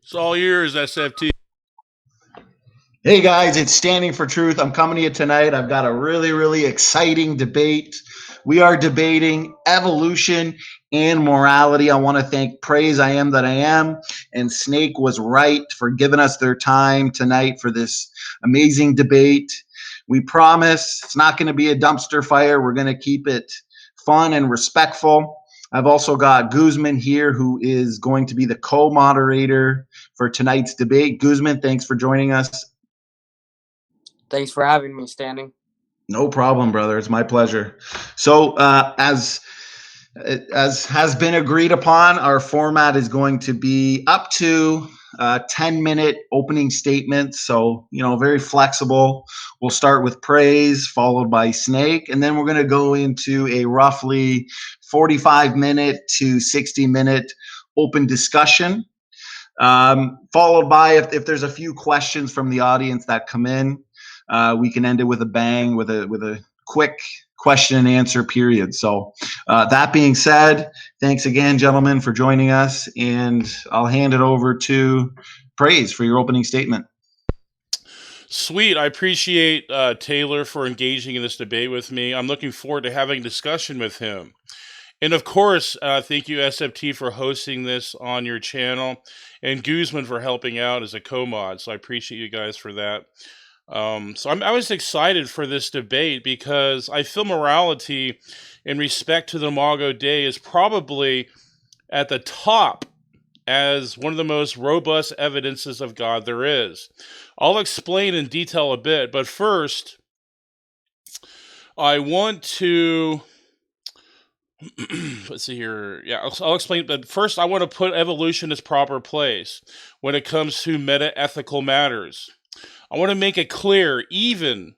It's all yours, SFT. Hey guys, it's Standing for Truth. I'm coming to you tonight. I've got a really, really exciting debate. We are debating evolution and morality. I want to thank Praise I Am That I Am and Snake Was Right for giving us their time tonight for this amazing debate. We promise it's not going to be a dumpster fire. We're going to keep it fun and respectful. I've also got Guzman here, who is going to be the co-moderator for tonight's debate. Guzman, thanks for joining us. Thanks for having me, Standing. No problem, brother. It's my pleasure. So, as has been agreed upon, our format is going to be up to 10-minute opening statements. So, very flexible. We'll start with Praise, followed by Snake, and then we're going to go into a roughly 45-minute to 60-minute open discussion, followed by, if there's a few questions from the audience that come in, we can end it with a bang, with a quick question and answer period. So that being said, thanks again, gentlemen, for joining us, and I'll hand it over to Praise for your opening statement. Sweet. I appreciate Taylor for engaging in this debate with me. I'm looking forward to having a discussion with him. And of course, thank you, SFT, for hosting this on your channel, and Guzman for helping out as a co-mod. So I appreciate you guys for that. I was excited for this debate because I feel morality in respect to the Imago Dei is probably at the top as one of the most robust evidences of God there is. I'll explain in detail a bit, but first, I want to... let's see here. Yeah, I'll explain, but first I want to put evolution in its proper place when it comes to meta-ethical matters. I want to make it clear, even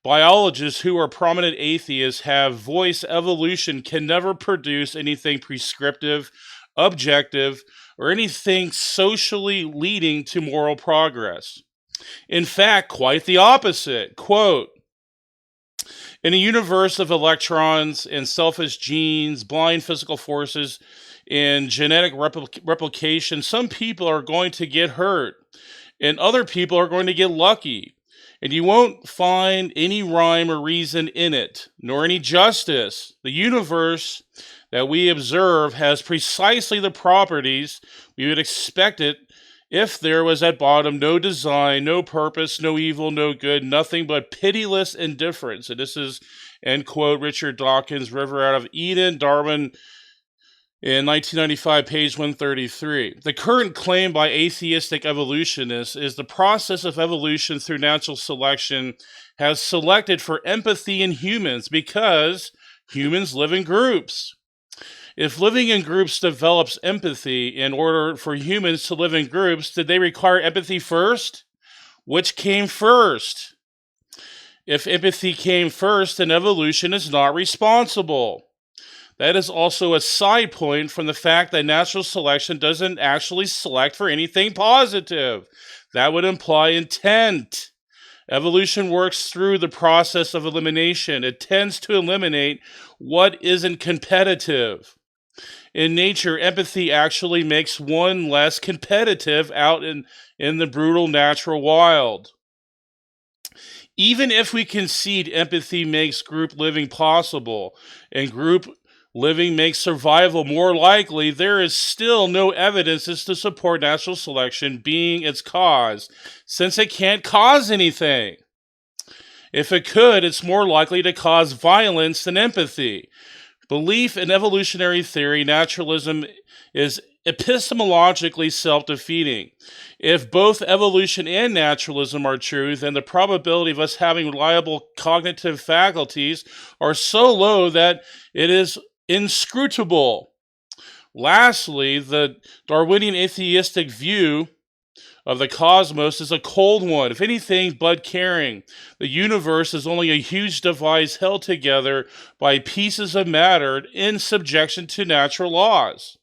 biologists who are prominent atheists have voiced evolution can never produce anything prescriptive, objective, or anything socially leading to moral progress. In fact, quite the opposite. Quote, in a universe of electrons and selfish genes, blind physical forces, and genetic replication, some people are going to get hurt, and other people are going to get lucky. And you won't find any rhyme or reason in it, nor any justice. The universe that we observe has precisely the properties we would expect it if there was at bottom no design, no purpose, no evil, no good, nothing but pitiless indifference. And this is, end quote, Richard Dawkins, River Out of Eden, Darwin, in 1995, page 133. The current claim by atheistic evolutionists is the process of evolution through natural selection has selected for empathy in humans because humans live in groups. If living in groups develops empathy, in order for humans to live in groups, did they require empathy first? Which came first? If empathy came first, then evolution is not responsible. That is also a side point from the fact that natural selection doesn't actually select for anything positive. That would imply intent. Evolution works through the process of elimination. It tends to eliminate what isn't competitive. In nature, empathy actually makes one less competitive out in the brutal natural wild. Even if we concede empathy makes group living possible, and group living makes survival more likely, there is still no evidence to support natural selection being its cause, since it can't cause anything. If it could, it's more likely to cause violence than empathy. Belief in evolutionary theory, naturalism, is epistemologically self-defeating. If both evolution and naturalism are true, then the probability of us having reliable cognitive faculties are so low that it is inscrutable. Lastly, the Darwinian atheistic view of the cosmos is a cold one. If anything, Bud Caring, the universe is only a huge device held together by pieces of matter in subjection to natural laws.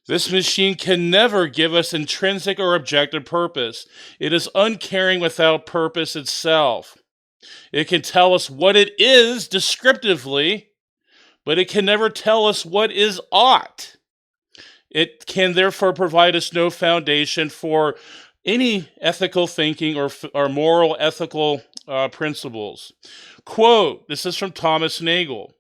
This machine can never give us intrinsic or objective purpose. It is uncaring without purpose itself. It can tell us what it is descriptively, but it can never tell us what is ought. It can therefore provide us no foundation for any ethical thinking or moral ethical principles. Quote, this is from Thomas Nagel.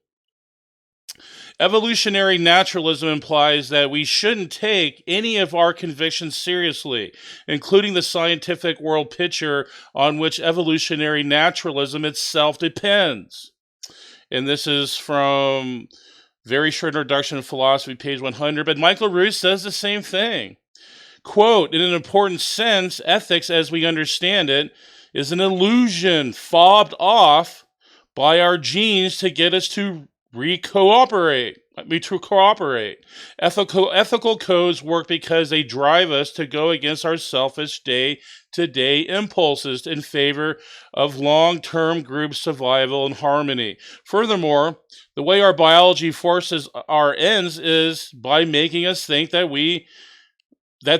Evolutionary naturalism implies that we shouldn't take any of our convictions seriously, including the scientific world picture on which evolutionary naturalism itself depends. And this is from Very Short Introduction to Philosophy, page 100. But Michael Roos says the same thing. Quote, in an important sense, ethics as we understand it is an illusion fobbed off by our genes to get us to cooperate. Ethical codes work because they drive us to go against our selfish day-to-day impulses in favor of long-term group survival and harmony. Furthermore, the way our biology forces our ends is by making us think that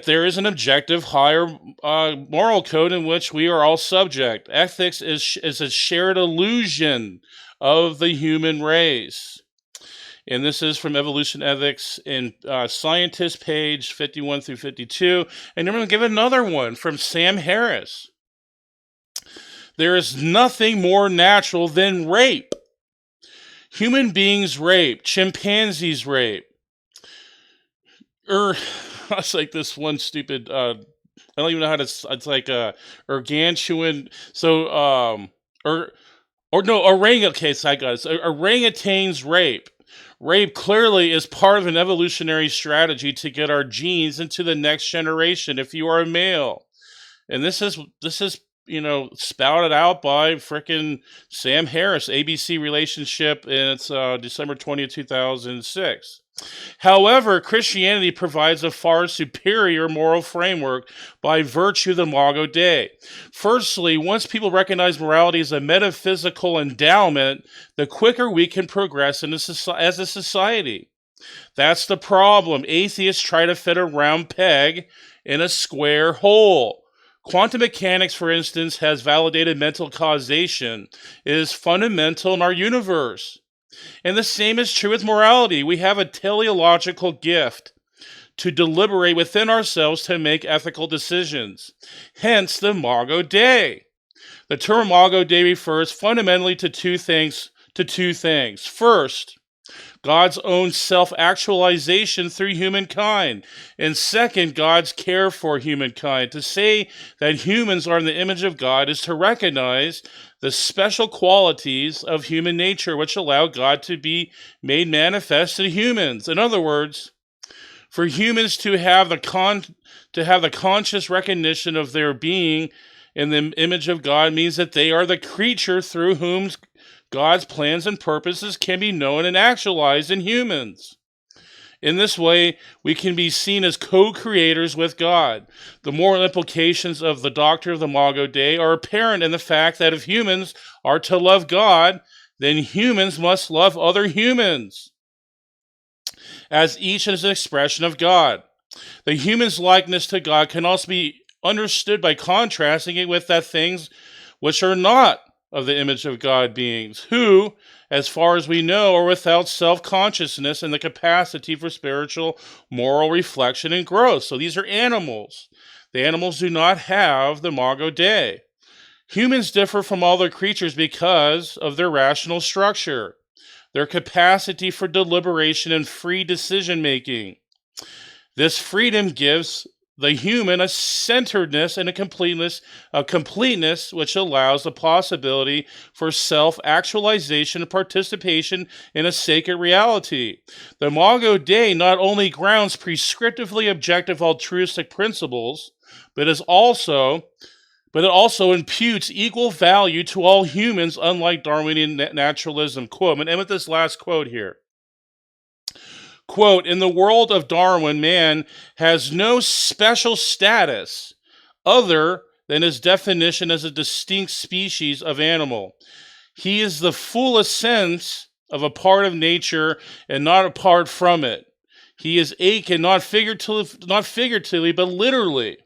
there is an objective higher moral code in which we are all subject. Ethics is a shared illusion of the human race. And this is from Evolution Ethics in Scientist, page 51 through 52. And I'm going to give another one from Sam Harris. There is nothing more natural than rape. Human beings rape. Chimpanzees rape. It's like this one stupid, I don't even know how to, it's like gargantuan, so, orangutans rape. Rape clearly is part of an evolutionary strategy to get our genes into the next generation if you are a male. And this is spouted out by frickin' Sam Harris, ABC Relationship, and it's December 20th, 2006. However, Christianity provides a far superior moral framework by virtue of the Imago Dei. Firstly, once people recognize morality as a metaphysical endowment, the quicker we can progress as a society. That's the problem. Atheists try to fit a round peg in a square hole. Quantum mechanics, for instance, has validated mental causation. It is fundamental in our universe. And the same is true with morality. We have a teleological gift to deliberate within ourselves to make ethical decisions. Hence the Imago Dei. The term Imago Dei refers fundamentally to two things. First, God's own self-actualization through humankind. And second, God's care for humankind. To say that humans are in the image of God is to recognize the special qualities of human nature which allow God to be made manifest to humans. In other words, for humans to have the conscious recognition of their being in the image of God means that they are the creature through whom God's plans and purposes can be known and actualized in humans. In this way, we can be seen as co-creators with God. The moral implications of the doctrine of the Imago Dei are apparent in the fact that if humans are to love God, then humans must love other humans, as each is an expression of God. The human's likeness to God can also be understood by contrasting it with that things which are not of the image of God beings, who, as far as we know, are without self-consciousness and the capacity for spiritual, moral reflection and growth. So these are animals. The animals do not have the Imago Dei. Humans differ from all other creatures because of their rational structure, their capacity for deliberation and free decision-making. This freedom gives the human a centeredness and a completeness which allows the possibility for self-actualization and participation in a sacred reality. The Imago Dei not only grounds prescriptively objective altruistic principles, but it also imputes equal value to all humans, unlike Darwinian naturalism. Quote, I'm going to end with this last quote here. Quote, in the world of Darwin, man has no special status other than his definition as a distinct species of animal. He is the fullest sense of a part of nature and not apart from it. He is akin, not figuratively, but literally,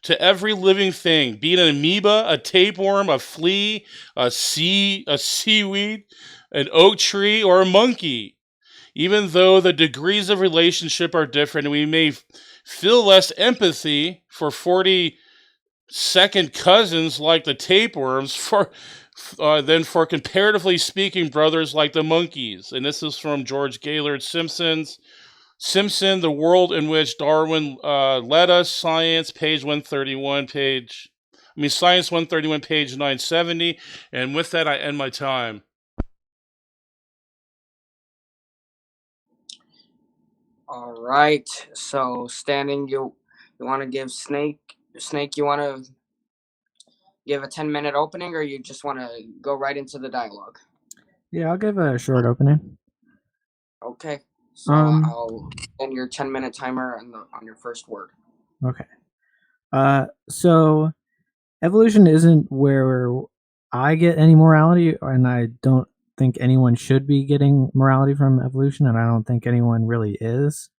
to every living thing, be it an amoeba, a tapeworm, a flea, a seaweed, an oak tree, or a monkey. Even though the degrees of relationship are different, and we may feel less empathy for 40-second cousins like the tapeworms than for comparatively speaking brothers like the monkeys. And this is from George Gaylord Simpson, The World in Which Darwin Led Us, Science, page 131, Science 131, page 970. And with that, I end my time. All right. So, Standing, you want to give Snake, you want to give a 10-minute opening, or you just want to go right into the dialogue? Yeah, I'll give a short opening. Okay. So I'll end your 10-minute timer on your first word. Okay. So evolution isn't where I get any morality, and I don't think anyone should be getting morality from evolution, and I don't think anyone really is.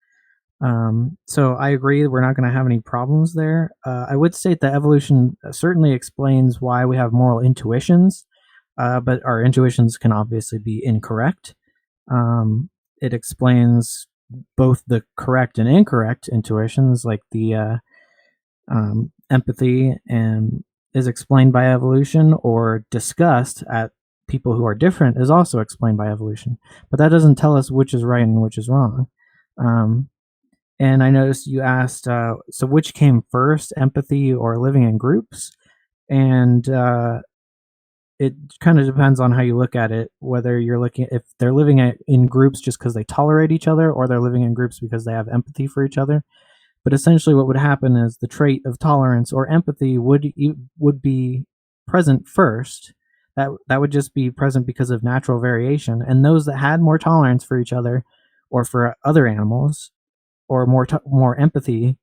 So I agree we're not going to have any problems there. I would state that evolution certainly explains why we have moral intuitions, but our intuitions can obviously be incorrect. It explains both the correct and incorrect intuitions, like the empathy, and is explained by evolution, or disgust at people who are different is also explained by evolution. But that doesn't tell us which is right and which is wrong. And I noticed you asked, so which came first, empathy or living in groups? And it kind of depends on how you look at it, whether you're looking if they're living in groups just because they tolerate each other, or they're living in groups because they have empathy for each other. But essentially what would happen is the trait of tolerance or empathy would be present first. That would just be present because of natural variation, and those that had more tolerance for each other or for other animals, or more empathy,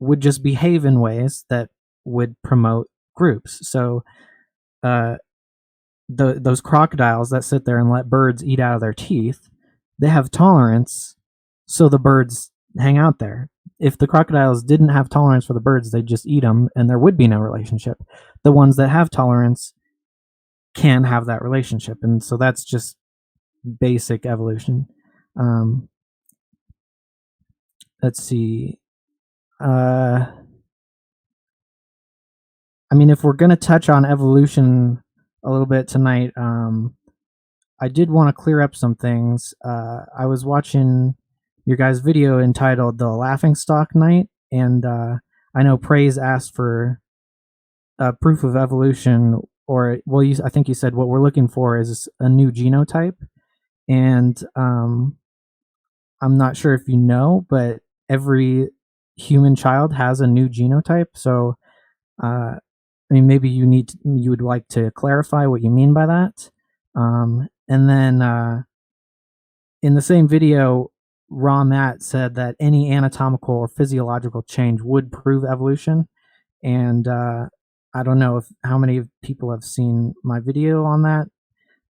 would just behave in ways that would promote groups. So those crocodiles that sit there and let birds eat out of their teeth, they have tolerance, so the birds hang out there. If the crocodiles didn't have tolerance for the birds, they'd just eat them, and there would be no relationship. The ones that have tolerance can have that relationship, and so that's just basic evolution. Let's see. If we're going to touch on evolution a little bit tonight, I did want to clear up some things. I was watching your guys' video entitled The Laughing Stock Night, and I know Praise asked for proof of evolution, or, well, I think you said what we're looking for is a new genotype, and I'm not sure if you know, but every human child has a new genotype, so maybe you would like to clarify what you mean by that. And then in the same video, Raw Matt said that any anatomical or physiological change would prove evolution. And I don't know how many people have seen my video on that,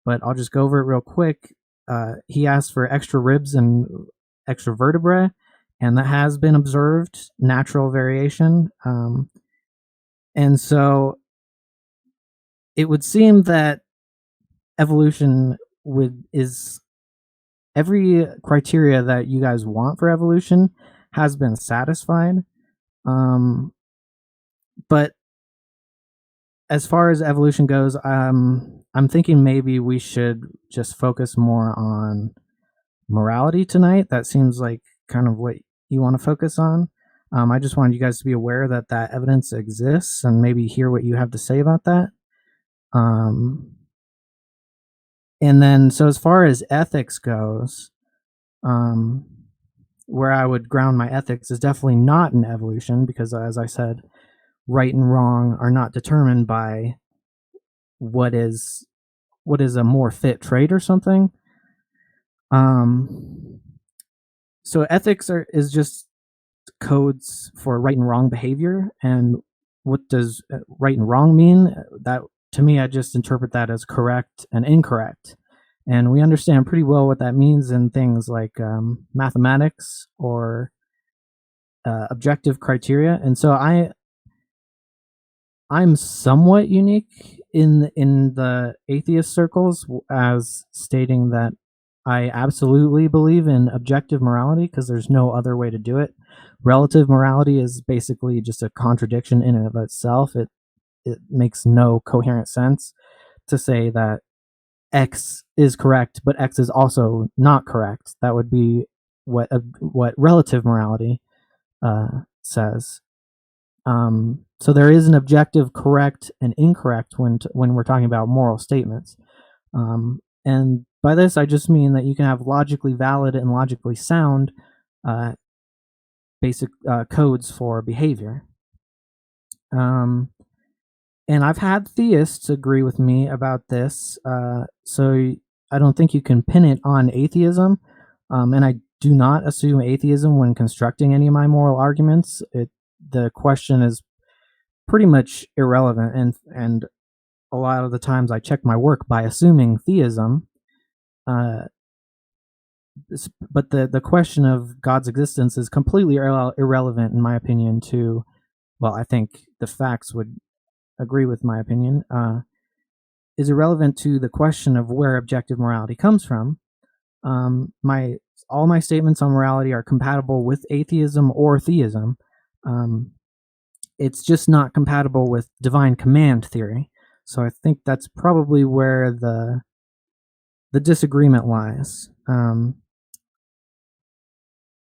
but I'll just go over it real quick. He asked for extra ribs and extra vertebrae, and that has been observed, natural variation. And so it would seem that evolution is every criteria that you guys want for evolution has been satisfied. But as far as evolution goes, I'm thinking maybe we should just focus more on morality tonight. That seems like kind of what you want to focus on. I just wanted you guys to be aware that evidence exists, and maybe hear what you have to say about that. And then, so as far as ethics goes, where I would ground my ethics is definitely not in evolution, because as I said, right and wrong are not determined by what is a more fit trait or something. So ethics is just codes for right and wrong behavior. And what does right and wrong mean? That, to me, I just interpret that as correct and incorrect. And we understand pretty well what that means in things like mathematics or objective criteria. And so I'm somewhat unique in the atheist circles, as stating that I absolutely believe in objective morality because there's no other way to do it. Relative morality is basically just a contradiction in and of itself. It makes no coherent sense to say that X is correct, but X is also not correct. That would be what relative morality says. So there is an objective correct and incorrect when we're talking about moral statements. And by this, I just mean that you can have logically valid and logically sound basic codes for behavior. And I've had theists agree with me about this. So I don't think you can pin it on atheism. And I do not assume atheism when constructing any of my moral arguments. The question is pretty much irrelevant, and a lot of the times I check my work by assuming theism. But the question of God's existence is completely irrelevant, in my opinion, to, well, I think the facts would agree with my opinion, is irrelevant to the question of where objective morality comes from. All my statements on morality are compatible with atheism or theism. It's just not compatible with divine command theory. So I think that's probably where the disagreement lies.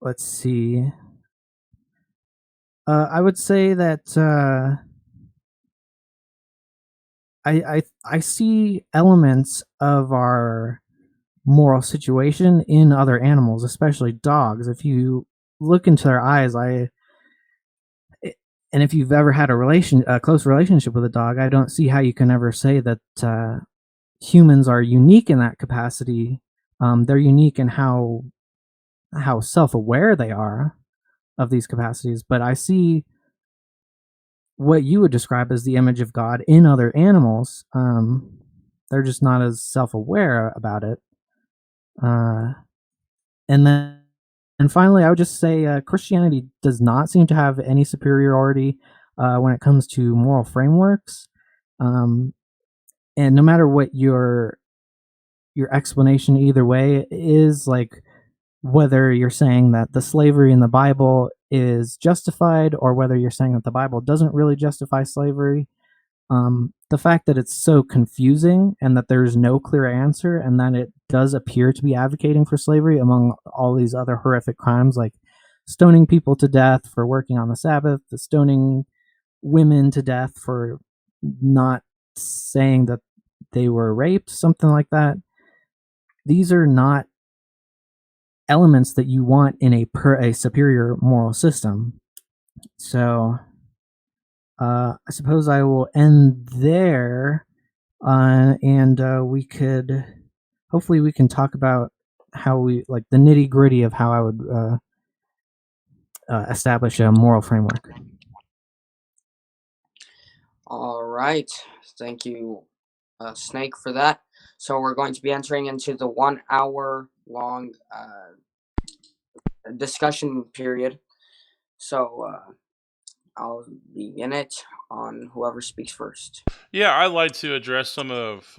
Let's see. I would say that I see elements of our moral situation in other animals, especially dogs. If you look into their eyes, and if you've ever had a close relationship with a dog, I don't see how you can ever say that humans are unique in that capacity. They're unique in how self-aware they are of these capacities, but I see what you would describe as the image of God in other animals. They're just not as self-aware about it. And finally, I would just say Christianity does not seem to have any superiority when it comes to moral frameworks. And no matter what your explanation either way is, like whether you're saying that the slavery in the Bible is justified or whether you're saying that the Bible doesn't really justify slavery, the fact that it's so confusing and that there's no clear answer, and that it does appear to be advocating for slavery among all these other horrific crimes like stoning people to death for working on the Sabbath, the stoning women to death for not saying that they were raped, something like that. These are not elements that you want in a superior moral system. So I suppose I will end there, and hopefully we can talk about how we, like, the nitty gritty of how I would establish a moral framework. All right. Thank you, Snake, for that. So we're going to be entering into the 1 hour long discussion period. So I'll begin it on whoever speaks first. Yeah, I'd like to address some of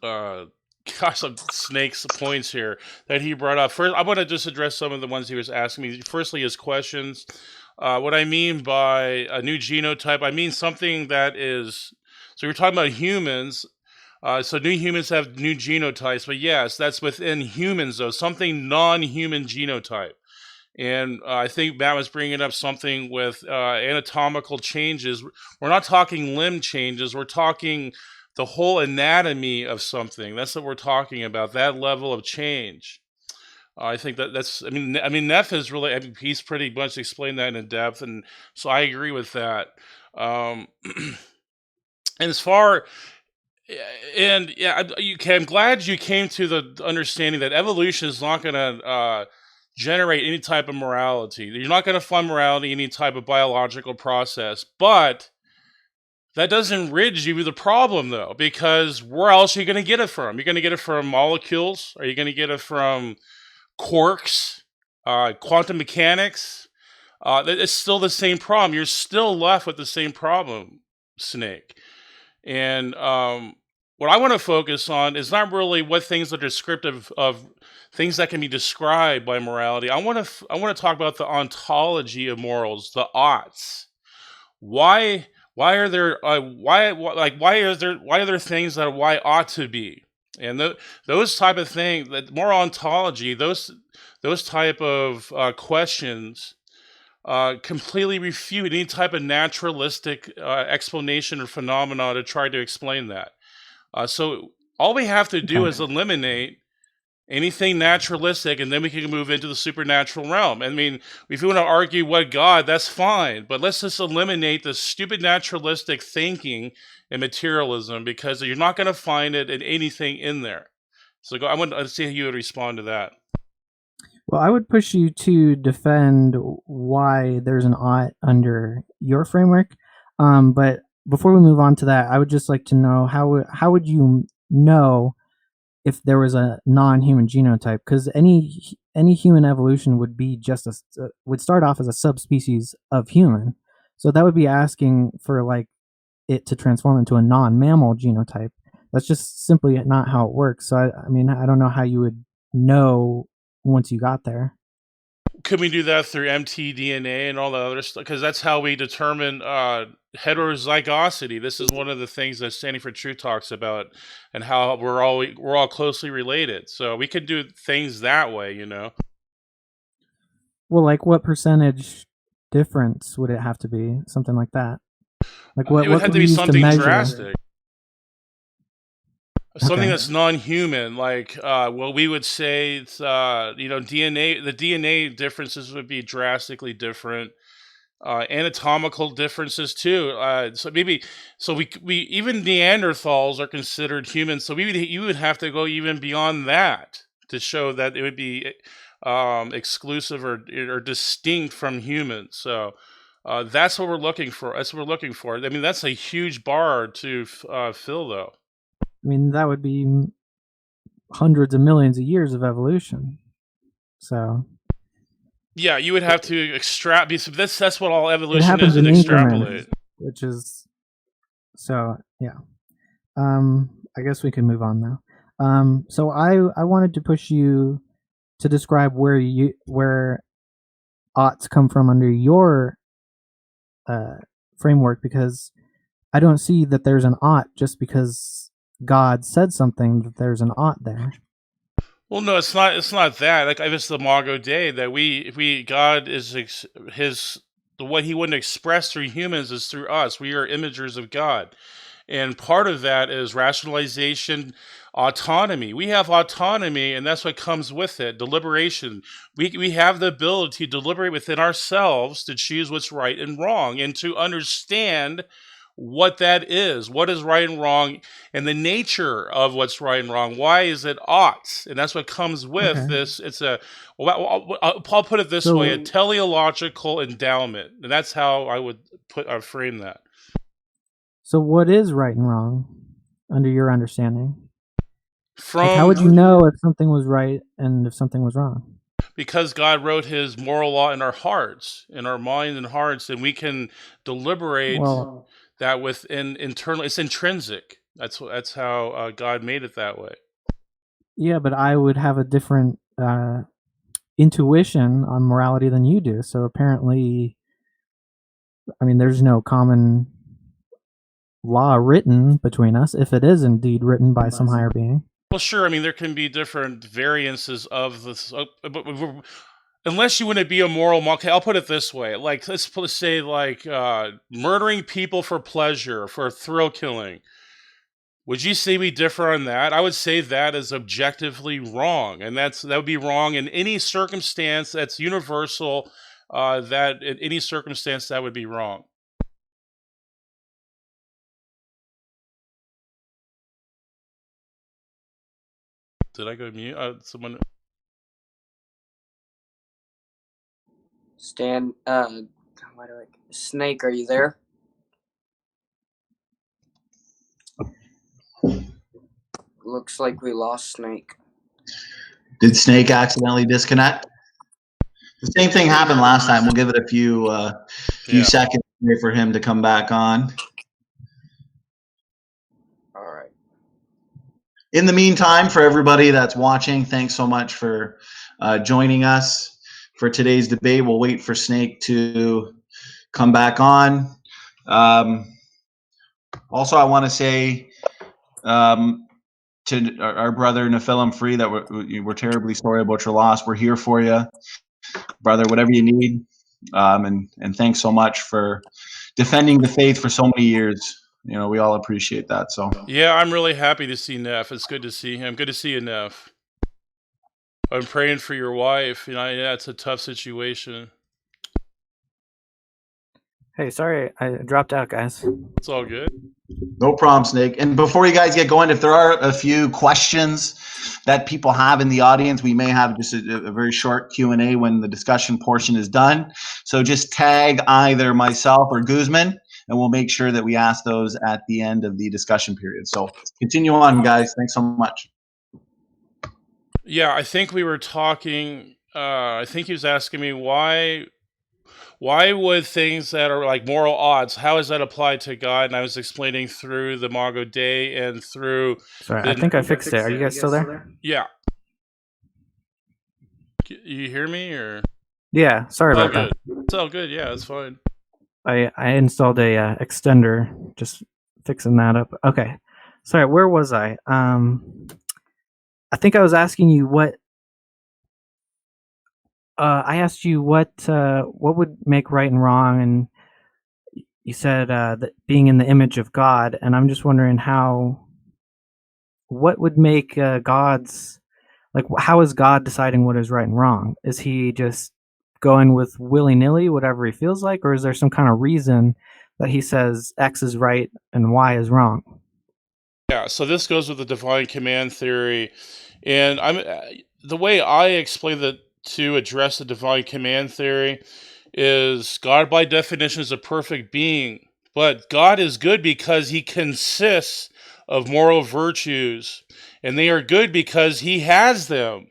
some Snake's points here that he brought up. First, I want to just address some of the ones he was asking me. Firstly, his questions. What I mean by a new genotype, I mean something that is. So you're talking about humans. So new humans have new genotypes, but yes, that's within humans though. Something non-human genotype. And I think Matt was bringing up something with anatomical changes. We're not talking limb changes. We're talking the whole anatomy of something. That's what we're talking about. That level of change. I think that's. I mean, Neff is really. I mean, he's pretty much explained that in depth, and so I agree with that. And as far I'm glad you came to the understanding that evolution is not going to generate any type of morality. You're not going to find morality in any type of biological process. But that doesn't rid you of the problem, though, because where else are you going to get it from? You're going to get it from molecules? Are you going to get it from quarks, quantum mechanics? It's still the same problem. You're still left with the same problem, Snake. And what I want to focus on is not really what things are descriptive of things that can be described by morality. I want to talk about the ontology of morals, the oughts. Why are there why are there things that why ought to be, and those type of things, that moral ontology, those type of questions completely refute any type of naturalistic explanation or phenomena to try to explain that. So all we have to do Okay. is eliminate anything naturalistic, and then we can move into the supernatural realm. I mean, if you want to argue what God, that's fine, but let's just eliminate the stupid naturalistic thinking and materialism, because you're not going to find it in anything in there. So I want to see how you would respond to that. Well, I would push you to defend why there's an ought under your framework. But before we move on to that, I would just like to know how would you know if there was a non-human genotype? Because any human evolution would be would start off as a subspecies of human, so that would be asking for like it to transform into a non-mammal genotype. That's just simply not how it works. So I mean, I don't know how you would know once you got there. Could we do that through mtDNA and all the other stuff? Because that's how we determine heterozygosity. This is one of the things that Standing for Truth talks about, and how we're all closely related. So we could do things that way, you know. Well, like what percentage difference would it have to be? Something like that. Like It would what have could to we be use to something measure? drastic, something Okay. that's non-human. Like, well, we would say it's, DNA. The DNA differences would be drastically different. Anatomical differences too. We even Neanderthals are considered human. So you would have to go even beyond that to show that it would be exclusive or distinct from humans. So that's what we're looking for. That's what we're looking for. I mean, that's a huge bar to fill, though. I mean, that would be hundreds of millions of years of evolution. So Yeah, you would have to extract. That's what all it evolution happens is, and in extrapolate. increments, which is so yeah. I guess we can move on now. So I wanted to push you to describe where oughts come from under your framework, because I don't see that there's an ought just because God said something that there's an ought there. Well, no, it's not. It's not that. Like, I just the Imago Dei, that God is his the what he wouldn't express through humans is through us. We are imagers of God, and part of that is rationalization, autonomy. We have autonomy, and that's what comes with it. Deliberation. We have the ability to deliberate within ourselves to choose what's right and wrong, and to understand what that is, what is right and wrong, and the nature of what's right and wrong. Why is it ought? And that's what comes with Okay. this. It's a, well, I'll put it this way: a So teleological endowment, and that's how I would frame that. so what is right and wrong under your understanding? Like how From would you know if something was right and if something was wrong? Because God wrote His moral law in our hearts, in our mind and hearts, and we can deliberate Well, that within internal. It's intrinsic. That's how God made it that way. yeah, but I would have a different intuition on morality than you do. So apparently, I mean, there's no common law written between us, if it is indeed written by some higher being. Well, sure. I mean, there can be different variances of this, but unless you want to be a moral. Okay, I'll put it this way: like, let's say, like, murdering people for pleasure, for thrill killing. Would you say we differ on that? I would say that is objectively wrong, and that would be wrong in any circumstance. That's universal. That in any circumstance that would be wrong. Did I go mute? Someone. Snake, are you there? Looks like we lost Snake. Did Snake accidentally disconnect? The same thing happened last time. We'll give it a few Yeah. seconds here for him to come back on. All right. In the meantime, for everybody that's watching, thanks so much for joining us for today's debate. We'll wait for Snake to come back on. Also, I want to say to our brother Nephilim Free that we're terribly sorry about your loss. We're here for you, brother, whatever you need. And thanks so much for defending the faith for so many years. You know, we all appreciate that. So Yeah, I'm really happy to see Neff. It's good to see him. Good to see you, Neff. I'm praying for your wife. You know, yeah, it's a tough situation. Hey, sorry, I dropped out, guys. It's all good. no problem, Snake. And before you guys get going, if there are a few questions that people have in the audience, we may have just a very short Q&A when the discussion portion is done. So just tag either myself or Guzman, and we'll make sure that we ask those at the end of the discussion period. So continue on, guys. Thanks so much. Yeah, I think we were talking. I think he was asking me why would things that are like moral odds, how is that applied to God? And I was explaining through the Imago Dei and through. Sorry, I think I fixed it. Are you guys still there? Yeah. You hear me or? Yeah, sorry about good. that. It's all good. Yeah, it's fine. I installed a extender, just fixing that up. Okay, sorry, where was I? I think I was asking you what. I asked you what would make right and wrong, and you said that being in the image of God, and I'm just wondering what would make God's, like, how is God deciding what is right and wrong? Is he just going with willy-nilly, whatever he feels like, or is there some kind of reason that he says X is right and Y is wrong? Yeah, so this goes with the divine command theory, and the way I explain that to address the divine command theory is God by definition is a perfect being, but God is good because he consists of moral virtues, and they are good because he has them.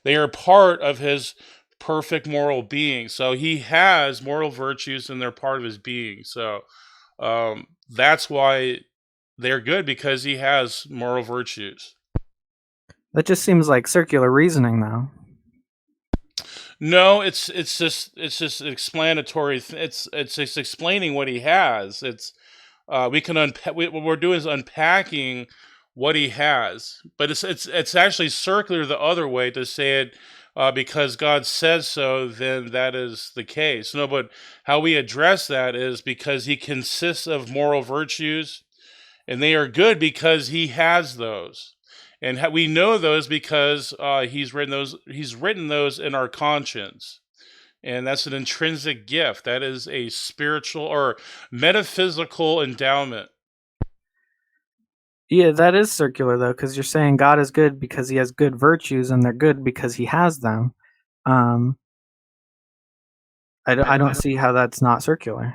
They are part of his perfect moral being. So he has moral virtues and they're part of his being. So that's why they're good, because he has moral virtues. That just seems like circular reasoning, though. No, it's just explanatory. It's just explaining what he has. It's we can what we're doing is unpacking what he has, but it's actually circular the other way to say it. Because God says so, then that is the case. No, but how we address that is because he consists of moral virtues, and they are good because he has those, and we know those because he's written those. He's written those in our conscience, and that's an intrinsic gift. That is a spiritual or metaphysical endowment. Yeah, that is circular, though, because you're saying God is good because he has good virtues, and they're good because he has them. I don't see how that's not circular.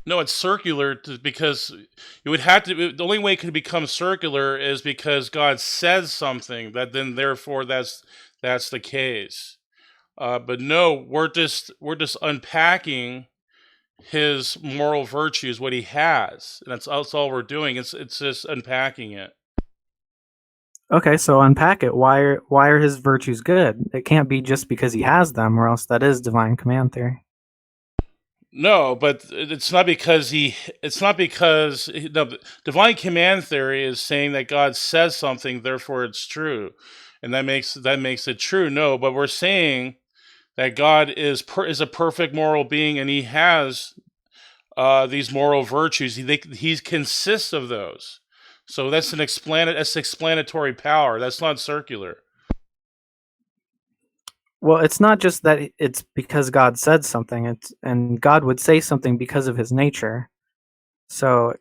No, it's circular because it would have to. The only way it could become circular is because God says something that then therefore that's the case. But no, we're just unpacking his moral virtues, what he has, and that's all we're doing. It's just unpacking it. Okay, so unpack it. Why are his virtues good? It can't be just because he has them, or else that is divine command theory. No, but it's not because no, divine command theory is saying that God says something, therefore it's true, and that makes it true. No, but we're saying that God is a perfect moral being, and he has these moral virtues. He consists of those. So that's explanatory power. That's not circular. Well, it's not just that it's because God said something. And God would say something because of his nature. So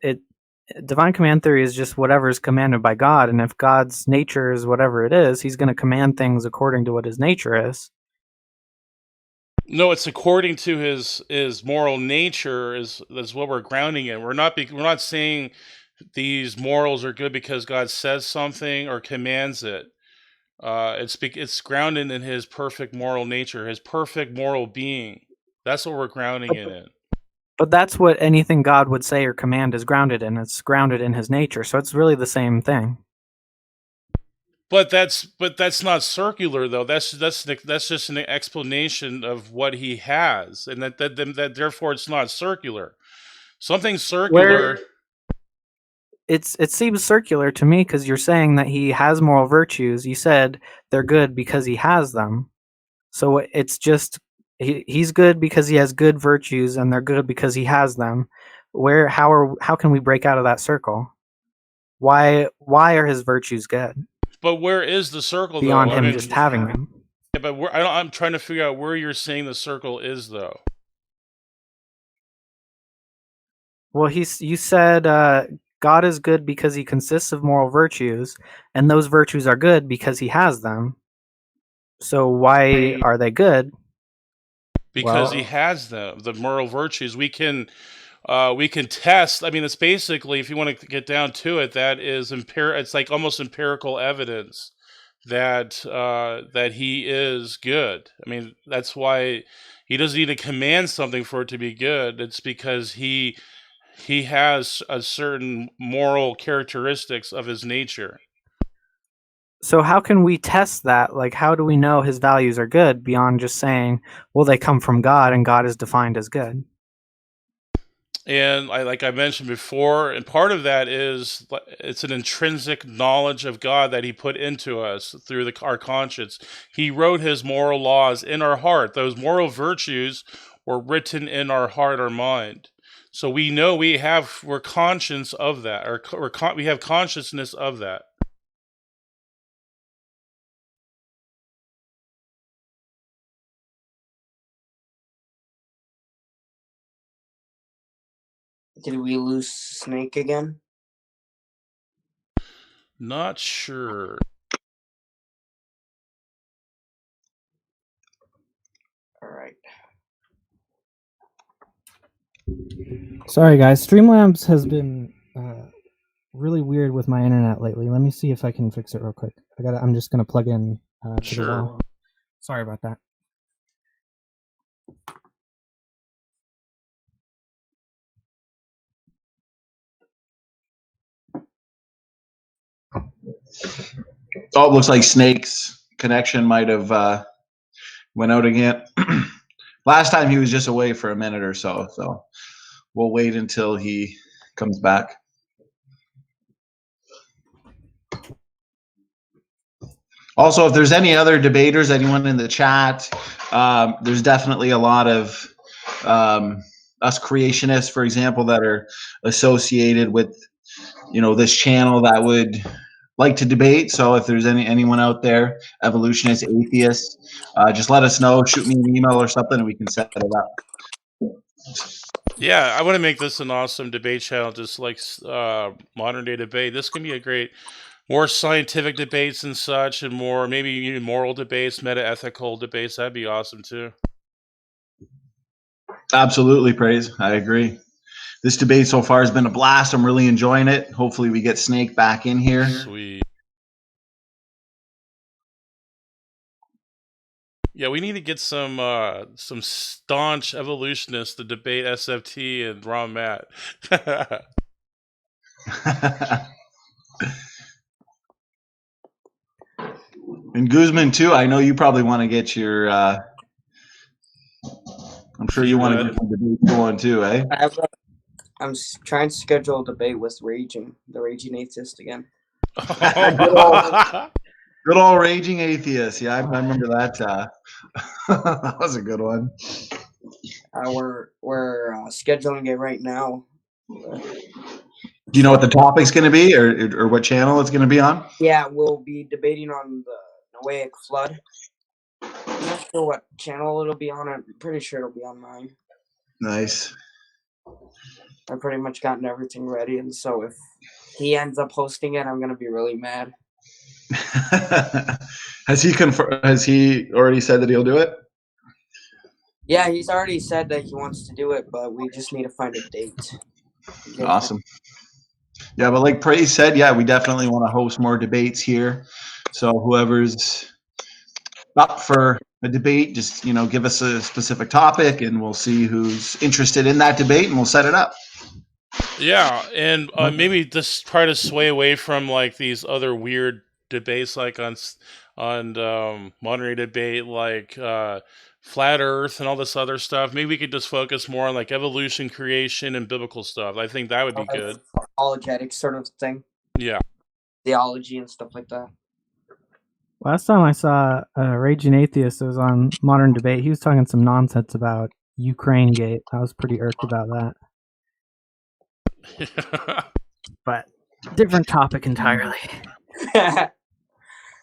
divine command theory is just whatever is commanded by God, and if God's nature is whatever it is, he's going to command things according to what his nature is. No, it's according to his moral nature is what we're grounding in. We're not saying these morals are good because God says something or commands it. It's grounded in his perfect moral nature, his perfect moral being. That's what we're grounding it in. But that's what anything God would say or command is grounded in. It's grounded in his nature. So it's really the same thing. But that's not circular though. That's just an explanation of what he has, and that therefore it's not circular. Something circular. It seems circular to me because you're saying that he has moral virtues. You said they're good because he has them. So it's just he's good because he has good virtues, and they're good because he has them. How can we break out of that circle? Why are his virtues good But where is the circle though? beyond I him mean, just having them? yeah, but I'm trying to figure out where you're saying the circle is though. Well, you said God is good because he consists of moral virtues, and those virtues are good because he has them. So why are they good? Because Well, he has the moral virtues. We can test. I mean, it's basically, if you want to get down to it, that is it's like almost empirical evidence that that he is good. I mean, that's why he doesn't need to command something for it to be good. It's because he has a certain moral characteristics of his nature. so how can we test that? Like, how do we know his values are good beyond just saying, well, they come from God and God is defined as good? And like I mentioned before, and part of that is it's an intrinsic knowledge of God that he put into us through our conscience. He wrote his moral laws in our heart. Those moral virtues were written in our heart or mind. So we know we're conscious of that, or we have consciousness of that. Did we lose Snake again? Not sure. All right. Sorry, guys. Streamlabs has been really weird with my internet lately. Let me see if I can fix it real quick. I'm just gonna plug in to Sure. the wall. Sorry about that. Oh, it looks like Snake's connection might have went out again. Last time he was just away for a minute or so, so we'll wait until he comes back. Also, if there's any other debaters, anyone in the chat, there's definitely a lot of us creationists, for example, that are associated with this channel that would like to debate. So if there's anyone out there, evolutionists, atheists, just let us know. Shoot me an email or something, and we can set it up. Yeah, I want to make this an awesome debate channel, just like modern day debate. This can be a great, more scientific debates and such, and more maybe even moral debates, meta-ethical debates. That'd be awesome too. Absolutely, Praise. I agree. This debate so far has been a blast. I'm really enjoying it. Hopefully we get Snake back in here. Sweet. Yeah, we need to get some staunch evolutionists to debate SFT and Ron Matt. And Guzman too. I know you probably want to get your. I'm sure you want to get some debate going too, eh? I'm trying to schedule a debate with the Raging Atheist again. Good old Raging Atheist. Yeah, I remember that. That was a good one. We're scheduling it right now. Do you know what the topic's going to be, or what channel it's going to be on? Yeah, we'll be debating on the Noahic flood. I'm not sure what channel it'll be on. I'm pretty sure it'll be on mine. Nice. I've pretty much gotten everything ready, and so if he ends up hosting it, I'm gonna be really mad. Has he already said that he'll do it? Yeah, he's already said that he wants to do it, but we just need to find a date. Awesome. Yeah, but like Praise said, yeah, we definitely want to host more debates here. So whoever's up for a debate, just give us a specific topic, and we'll see who's interested in that debate, and we'll set it up. Yeah, and maybe just try to sway away from like these other weird debates, like on modern debate, like flat Earth and all this other stuff. Maybe we could just focus more on like evolution, creation, and biblical stuff. I think that would be good. Apologetic sort of thing. Yeah. Theology and stuff like that. Last time I saw Raging Atheist, it was on Modern Debate. He was talking some nonsense about Ukraine Gate. I was pretty irked about that. But different topic entirely.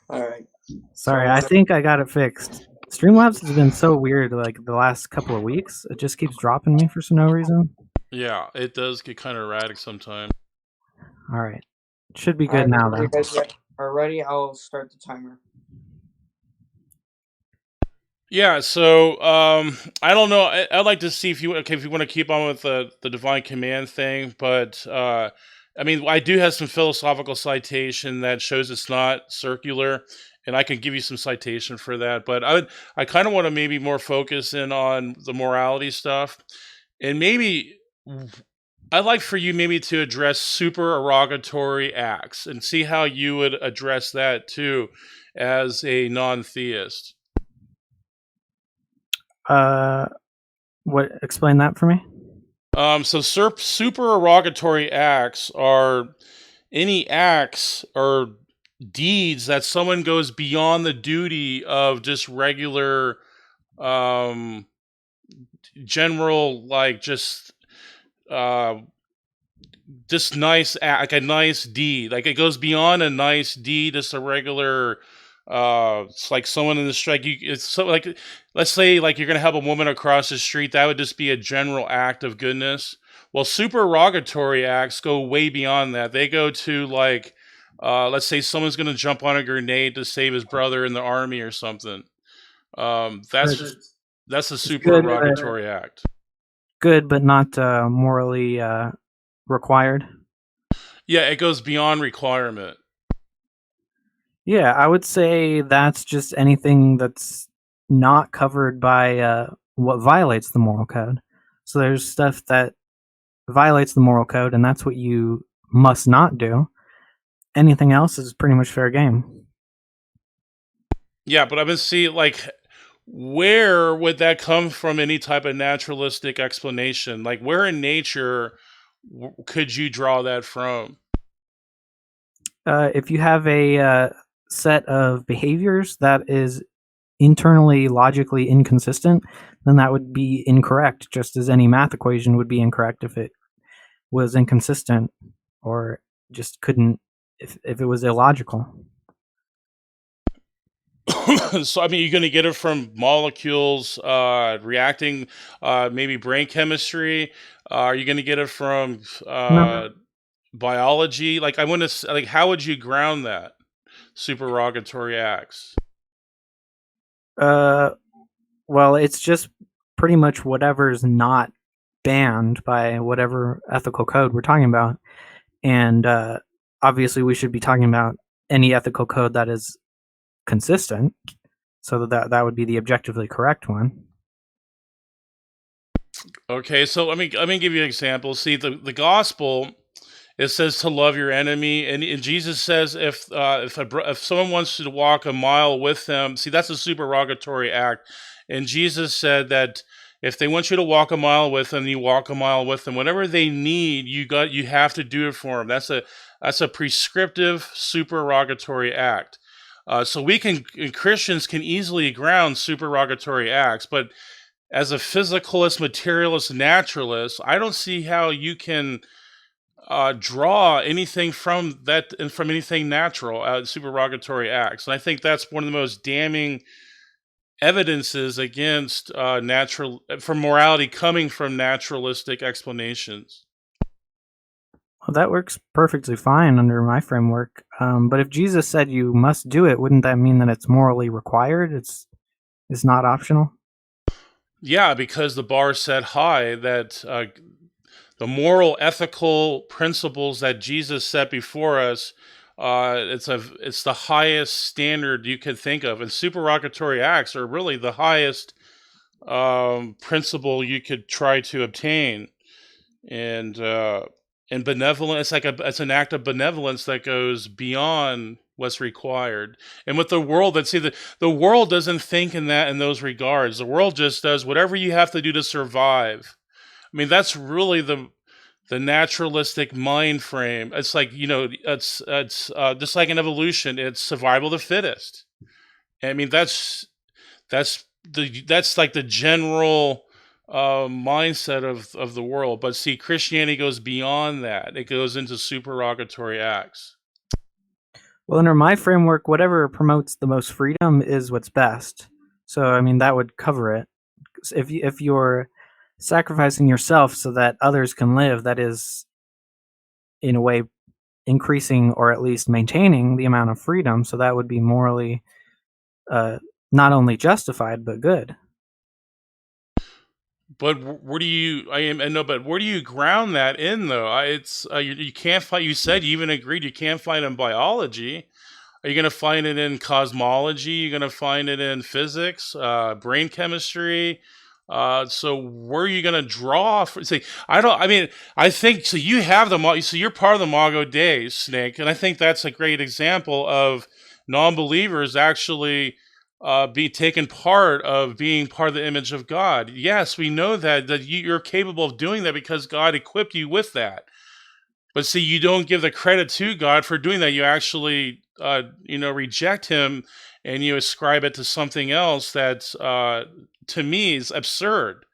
All right. Sorry, I think I got it fixed. Streamlabs has been so weird like the last couple of weeks. It just keeps dropping me for no reason. Yeah, it does get kind of erratic sometimes. All right. It should be good now, though. You guys are ready? I'll start the timer. Yeah, so I don't know. I'd like to see if you want to keep on with the divine command thing, but I mean, I do have some philosophical citation that shows it's not circular, and I can give you some citation for that. But I kind of want to maybe more focus in on the morality stuff, and maybe I'd like for you maybe to address supererogatory acts and see how you would address that too, as a non-theist. What? Explain that for me. So supererogatory acts are any acts or deeds that someone goes beyond the duty of just regular, general, like just nice act, like a nice deed. Like it goes beyond a nice deed, just a regular. It's like someone in the strike. It's so like, let's say like you're gonna help a woman across the street. That would just be a general act of goodness. Well, supererogatory acts go way beyond that. They go to like, let's say someone's gonna jump on a grenade to save his brother in the army or something. That's a supererogatory act. Good, but not morally required. Yeah, it goes beyond requirement. Yeah, I would say that's just anything that's not covered by what violates the moral code. So there's stuff that violates the moral code, and that's what you must not do. Anything else is pretty much fair game. Yeah, but I would see, like, where would that come from? Any type of naturalistic explanation? Like, where in nature could you draw that from? If you have a set of behaviors that is internally logically inconsistent, then that would be incorrect, just as any math equation would be incorrect if it was inconsistent or just couldn't, if it was illogical. So, I mean, you're going to get it from molecules reacting, maybe brain chemistry. Are you going to get it from No. biology? Like, I want to, like, how would you ground that? Supererogatory acts. Well, it's just pretty much whatever's not banned by whatever ethical code we're talking about. And obviously we should be talking about any ethical code that is consistent, so that would be the objectively correct one. Okay, so let me give you an example. See, the gospel, it says to love your enemy, and Jesus says if someone wants to walk a mile with them, see, that's a supererogatory act. And Jesus said that if they want you to walk a mile with them, you walk a mile with them. Whatever they need, you have to do it for them. That's a prescriptive supererogatory act. So Christians can easily ground supererogatory acts, but as a physicalist, materialist, naturalist, I don't see how you can draw anything from that and from anything natural supererogatory acts. And I think that's one of the most damning evidences against for morality coming from naturalistic explanations. Well, that works perfectly fine under my framework. But if Jesus said you must do it, wouldn't that mean that it's morally required? It's not optional? Yeah, because the bar set high that the moral, ethical principles that Jesus set before us. It's the highest standard you could think of, and supererogatory acts are really the highest principle you could try to obtain. And benevolent, it's an act of benevolence that goes beyond what's required. And with the world, the world doesn't think in those regards. The world just does whatever you have to do to survive. I mean, that's really the naturalistic mind frame. It's like, it's just like in evolution, it's survival of the fittest. I mean, that's like the general mindset of the world. But see, Christianity goes beyond that. It goes into supererogatory acts. Well, under my framework, whatever promotes the most freedom is what's best. So, I mean, that would cover it. If you're sacrificing yourself so that others can live, that is, in a way, increasing or at least maintaining the amount of freedom. So that would be morally not only justified but good. But where do you? I know, but where do you ground that in, though? You can't find. You said you even agreed you can't find it in biology. Are you going to find it in cosmology? You're going to find it in physics, brain chemistry. So where are you going to draw? See, I don't. I mean, I think so. You have so you're part of the Mago Days, Snake, and I think that's a great example of non-believers actually be taken part of being part of the image of God. Yes, we know that you're capable of doing that because God equipped you with that. But see, you don't give the credit to God for doing that. You actually, reject Him, and you ascribe it to something else that, to me, is absurd.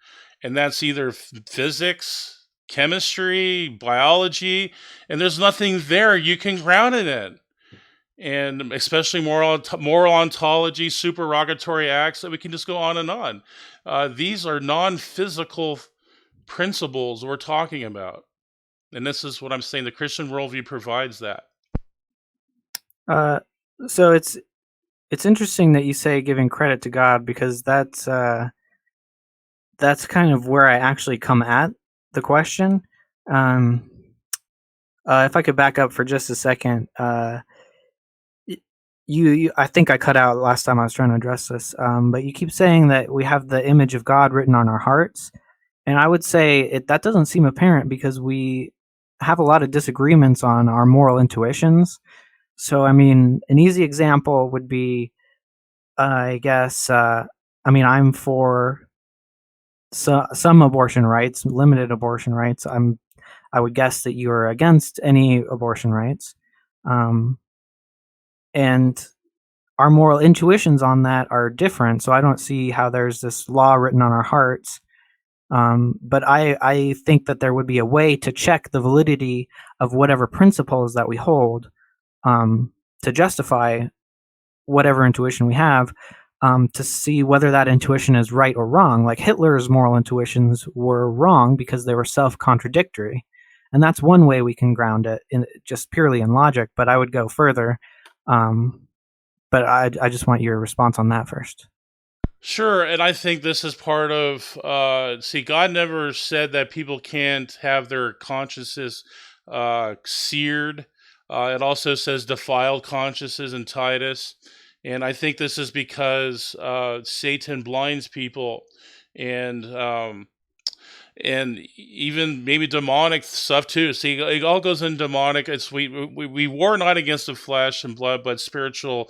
And that's either physics, chemistry, biology, and there's nothing there you can ground it in. And especially moral ontology, supererogatory acts, that we can just go on and on. These are non-physical principles we're talking about. And this is what I'm saying. The Christian worldview provides that. So it's interesting that you say giving credit to God, because that's kind of where I actually come at the question. If I could back up for just a second, you I think I cut out last time I was trying to address this, but you keep saying that we have the image of God written on our hearts, and I would say that doesn't seem apparent because we have a lot of disagreements on our moral intuitions. So, I mean, an easy example would be, I guess, I'm for some abortion rights, limited abortion rights. I would guess that you are against any abortion rights, and our moral intuitions on that are different. So I don't see how there's this law written on our hearts. But I think that there would be a way to check the validity of whatever principles that we hold, to justify whatever intuition we have, to see whether that intuition is right or wrong. Like Hitler's moral intuitions were wrong because they were self-contradictory. And that's one way we can ground it, just purely in logic. But I would go further. But I just want your response on that first. Sure, and I think this is part of. See, God never said that people can't have their consciences seared. It also says defiled consciences in Titus, and I think this is because Satan blinds people, and even maybe demonic stuff too. See, it all goes in demonic. It's we war not against the flesh and blood, but spiritual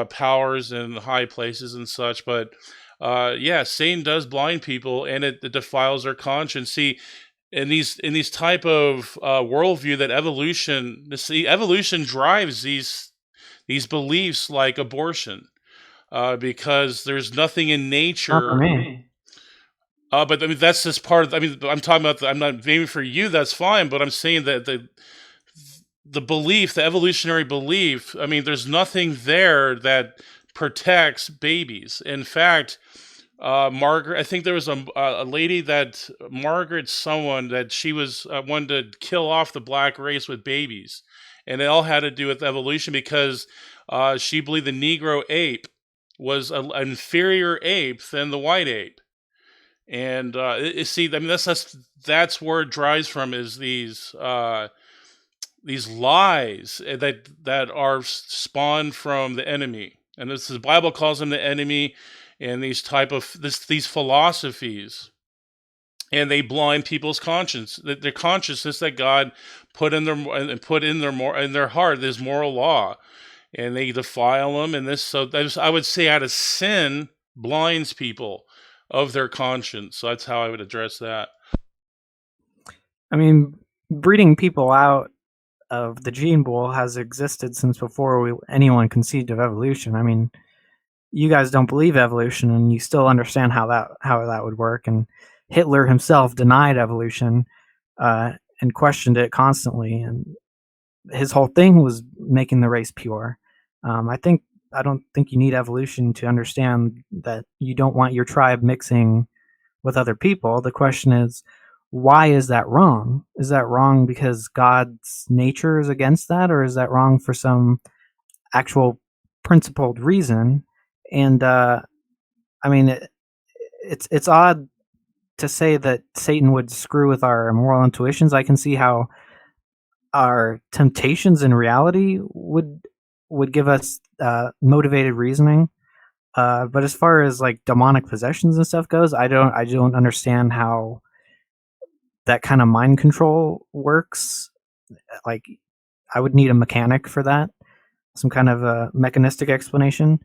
powers in high places and such. But yeah, Satan does blind people, and it defiles their conscience. See, in these type of worldview, that evolution drives these beliefs like abortion, because there's nothing in Not for nature. me. But I mean, that's just part of. I mean, I'm talking about. I'm not maybe for you. That's fine. But I'm saying that the belief, the evolutionary belief. I mean, there's nothing there that protects babies. In fact, Margaret. I think there was a lady that Margaret, someone that she was wanted to kill off the black race with babies, and it all had to do with evolution because she believed the Negro ape was an inferior ape than the white ape. And see, I mean, that's where it drives from, is these lies that are spawned from the enemy, and this the Bible calls them the enemy, and these philosophies, and they blind people's conscience, their consciousness, that God put in their heart, this moral law, and they defile them. And I would say, out of sin blinds people of their conscience. So that's how I would address that. I mean, breeding people out of the gene pool has existed since before anyone conceived of evolution. I mean, you guys don't believe evolution, and you still understand how that would work. And Hitler himself denied evolution and questioned it constantly. And his whole thing was making the race pure. I don't think you need evolution to understand that you don't want your tribe mixing with other people. The question is, why is that wrong? Is that wrong because God's nature is against that, or is that wrong for some actual principled reason? And I mean, it's odd to say that Satan would screw with our moral intuitions. I can see how our temptations in reality would give us motivated reasoning. But as far as like demonic possessions and stuff goes, I don't understand how that kind of mind control works. Like, I would need a mechanic for that, some kind of a mechanistic explanation.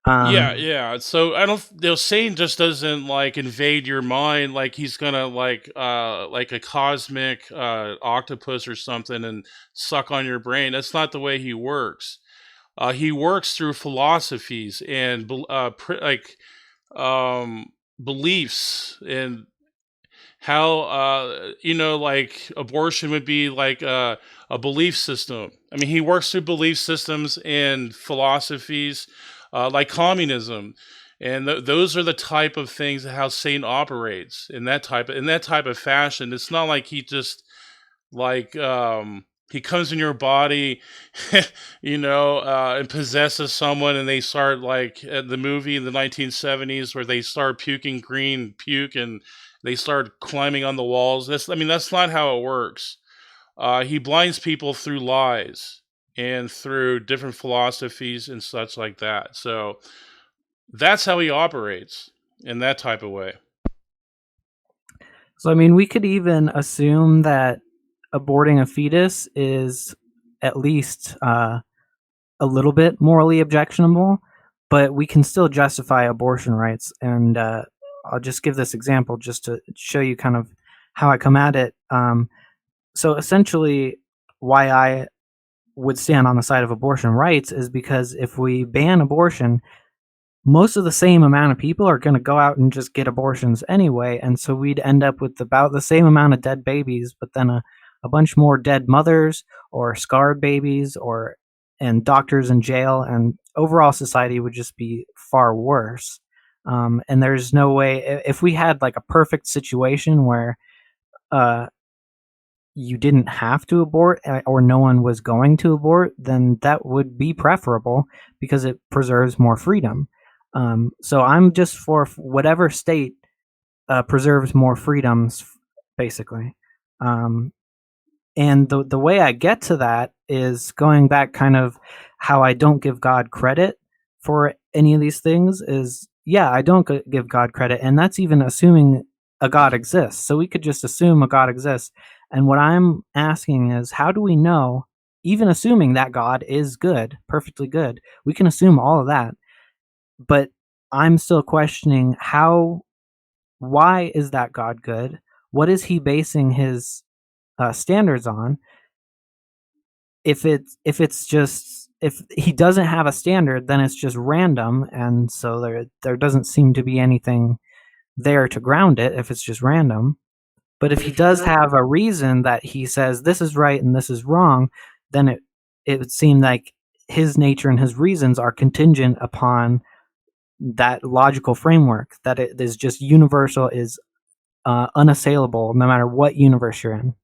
Yeah. So I don't. Satan just doesn't like invade your mind like he's gonna like a cosmic octopus or something and suck on your brain. That's not the way he works. He works through philosophies and beliefs, and how like abortion would be like a belief system. I mean, he works through belief systems and philosophies, like communism, and those are the type of things, how Satan operates in that type of fashion. It's not like he just like he comes in your body, and possesses someone, and they start like at the movie in the 1970s where they start puking green puke and they start climbing on the walls. That's not how it works. He blinds people through lies and through different philosophies and such like that. So that's how he operates, in that type of way. So I mean, we could even assume that aborting a fetus is at least a little bit morally objectionable, but we can still justify abortion rights. And I'll just give this example just to show you kind of how I come at it. So essentially, why I would stand on the side of abortion rights is because if we ban abortion, most of the same amount of people are going to go out and just get abortions anyway. And so we'd end up with about the same amount of dead babies, but then a bunch more dead mothers or scarred babies and doctors in jail. And overall society would just be far worse. And there's no way, if we had like a perfect situation where you didn't have to abort or no one was going to abort, then that would be preferable because it preserves more freedom. So I'm just for whatever state preserves more freedoms, basically. And the way I get to that is going back kind of how I don't give God credit for any of these things is, yeah, I don't give God credit. And that's even assuming a God exists. So we could just assume a God exists. And what I'm asking is, how do we know, even assuming that God is good, perfectly good, we can assume all of that. But I'm still questioning why is that God good? What is he basing his standards on? If he doesn't have a standard, then it's just random, and so there doesn't seem to be anything there to ground it if it's just random. But if he does have a reason that he says this is right and this is wrong, then it would seem like his nature and his reasons are contingent upon that logical framework, that it is just universal, is unassailable no matter what universe you're in.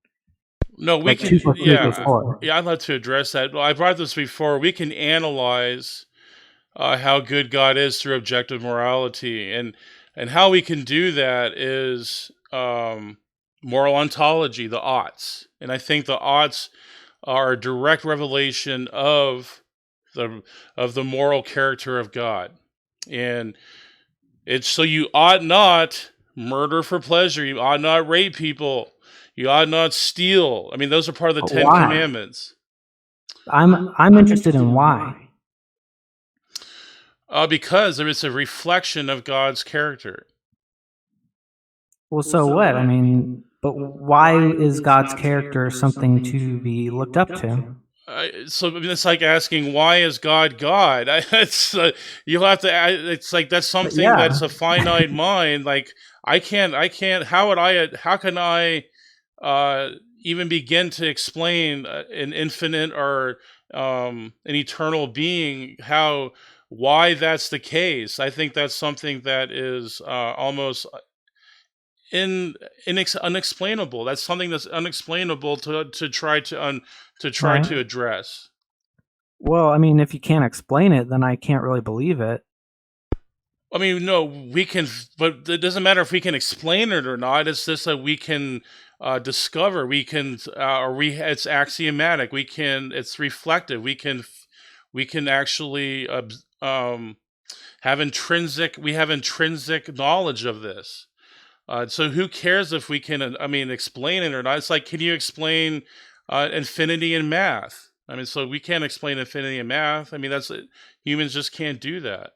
No, we Like can. 2 + 3 = 4. Yeah, I'd like to address that. Well, I brought this before. We can analyze how good God is through objective morality, and And how we can do that is moral ontology, the oughts. And I think the oughts are a direct revelation of the moral character of God. And it's so you ought not murder for pleasure. You ought not rape people. You ought not steal. I mean, those are part of the But 10 why? Commandments. I'm interested in why. Because it's a reflection of God's character. Well, so what? I mean, but why is God's character something to be looked up to? So I mean, it's like asking, why is God God? It's you'll have to. It's like that's something Yeah. that's a finite mind. Like I can't. How can I even begin to explain an infinite or an eternal being? Why that's the case? I think that's something that is almost unexplainable. That's something that's unexplainable to try Right. to address. Well, I mean, if you can't explain it, then I can't really believe it. I mean, no, we can, but it doesn't matter if we can explain it or not. It's just that we can discover. We can, it's axiomatic. It's reflective. We can actually have intrinsic knowledge of this. So who cares if we can, explain it or not? It's like, can you explain infinity in math? I mean, so we can't explain infinity in math. I mean, humans just can't do that.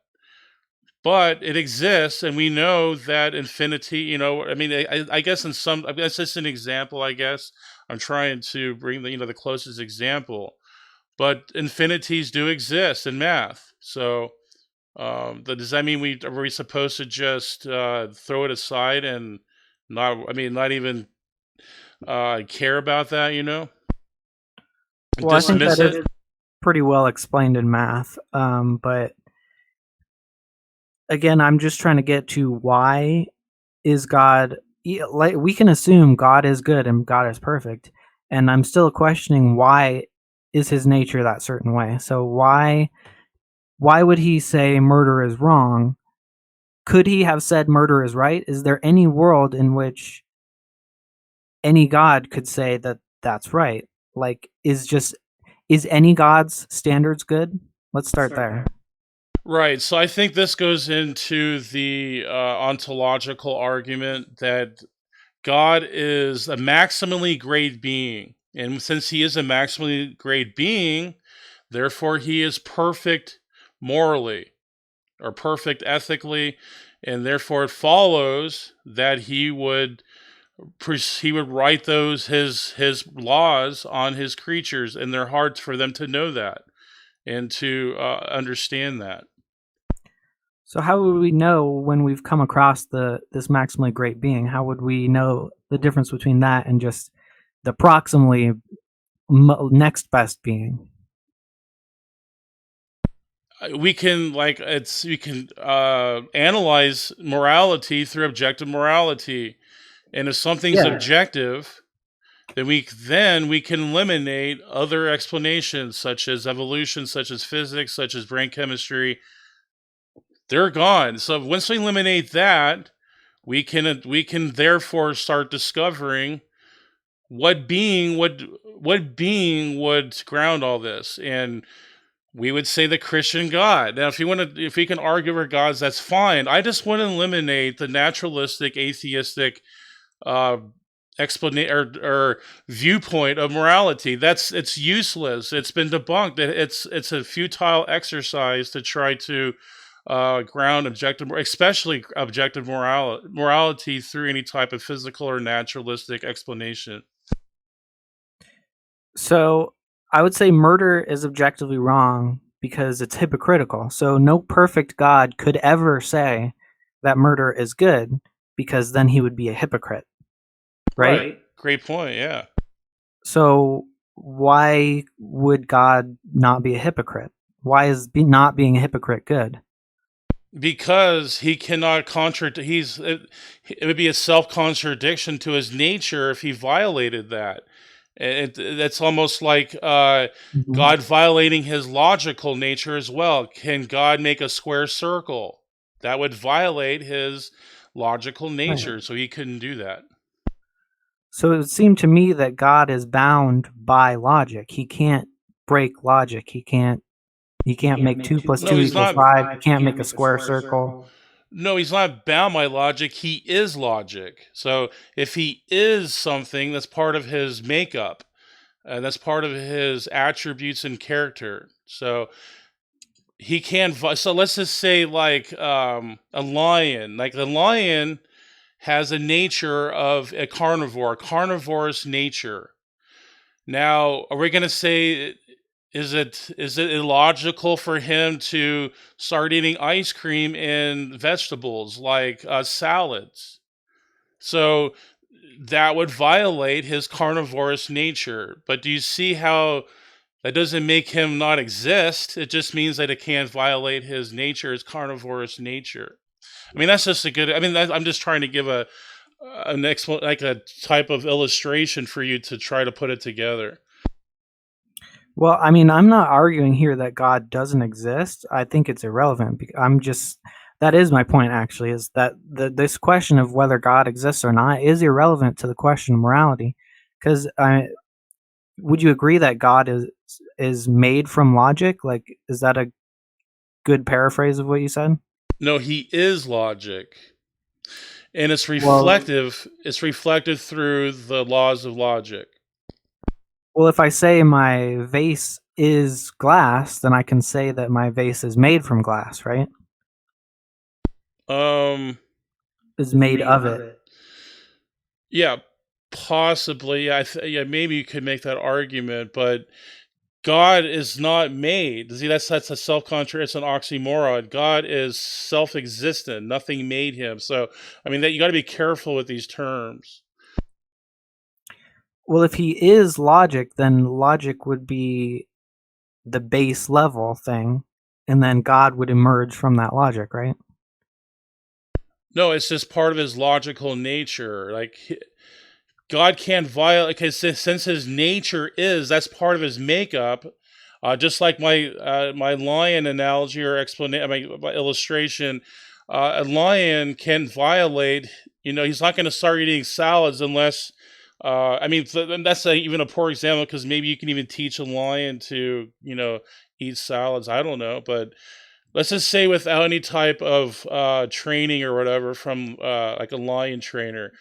But it exists, and we know that infinity. I guess that's just an example. I guess I'm trying to bring the closest example. But infinities do exist in math. So does that mean are we supposed to just throw it aside and not even care about that? Well, I think Dismiss that it. is pretty well explained in math. But again, I'm just trying to get to why is God. Like we can assume God is good and God is perfect, and I'm still questioning why is His nature that certain way. So why would He say murder is wrong? Could He have said murder is right? Is there any world in which any God could say that that's right? Like, is any God's standards good? Let's start there. Right. So I think this goes into the ontological argument that God is a maximally great being. And since he is a maximally great being, therefore he is perfect morally or perfect ethically. And therefore it follows that he would write his laws on his creatures in their hearts for them to know that and to understand that. So how would we know when we've come across this maximally great being? How would we know the difference between that and just the proximally next best being? We can analyze morality through objective morality, and if something's objective, then we can eliminate other explanations such as evolution, such as physics, such as brain chemistry. They're gone. So once we eliminate that, we can therefore start discovering what being would ground all this. And we would say the Christian God. Now, if we can argue over gods, that's fine. I just want to eliminate the naturalistic, atheistic explanation or viewpoint of morality. It's useless. It's been debunked. It's a futile exercise to try to ground especially objective morality through any type of physical or naturalistic explanation. So I would say murder is objectively wrong because it's hypocritical. So no perfect God could ever say that murder is good because then he would be a hypocrite. Right? Great point. Yeah. So why would God not be a hypocrite? Why is not being a hypocrite good? Because he cannot it would be a self-contradiction to his nature if he violated that. That's almost like God violating his logical nature as well. Can God make a square circle? That would violate his logical nature, Right. so he couldn't do that. So it would seem to me that God is bound by logic. He can't break logic. He can't make 2 plus No, 2 he's equals not. 5. He can't make a square circle. No, he's not bound by logic. He is logic. So if he is something, that's part of his makeup. That's part of his attributes and character. So he can. So let's just say, like a lion. Like the lion has a nature of a carnivorous nature. Now, are we going to say, is it illogical for him to start eating ice cream and vegetables like salads? So that would violate his carnivorous nature. But do you see how that doesn't make him not exist? It just means that it can't violate his nature, his carnivorous nature. I mean, that's just a good. I mean, I'm just trying to give like a type of illustration for you to try to put it together. Well, I mean, I'm not arguing here that God doesn't exist. I think it's irrelevant. I'm just that is my point actually, is that this question of whether God exists or not is irrelevant to the question of morality. Because would you agree that God is made from logic? Like, is that a good paraphrase of what you said? No, he is logic. And it's Well, reflective. It's reflected through the laws of logic. well, if I say my vase is glass, then I can say that my vase is made from glass, right? Is made of it. Yeah, possibly. Yeah, maybe you could make that argument, but God is not made. See, that's a self-contradiction. It's an oxymoron. God is self-existent. Nothing made him. So, I mean, that you got to be careful with these terms. Well, if he is logic, then logic would be the base level thing, and then God would emerge from that logic, right? No, it's just part of his logical nature. Like God can't violate, because since his nature is, that's part of his makeup. Just like my lion analogy or explanation, my illustration, a lion can violate. He's not going to start eating salads unless. I mean, that's even a poor example, because maybe you can even teach a lion to eat salads. I don't know, but let's just say without any type of training or whatever from like a lion trainer,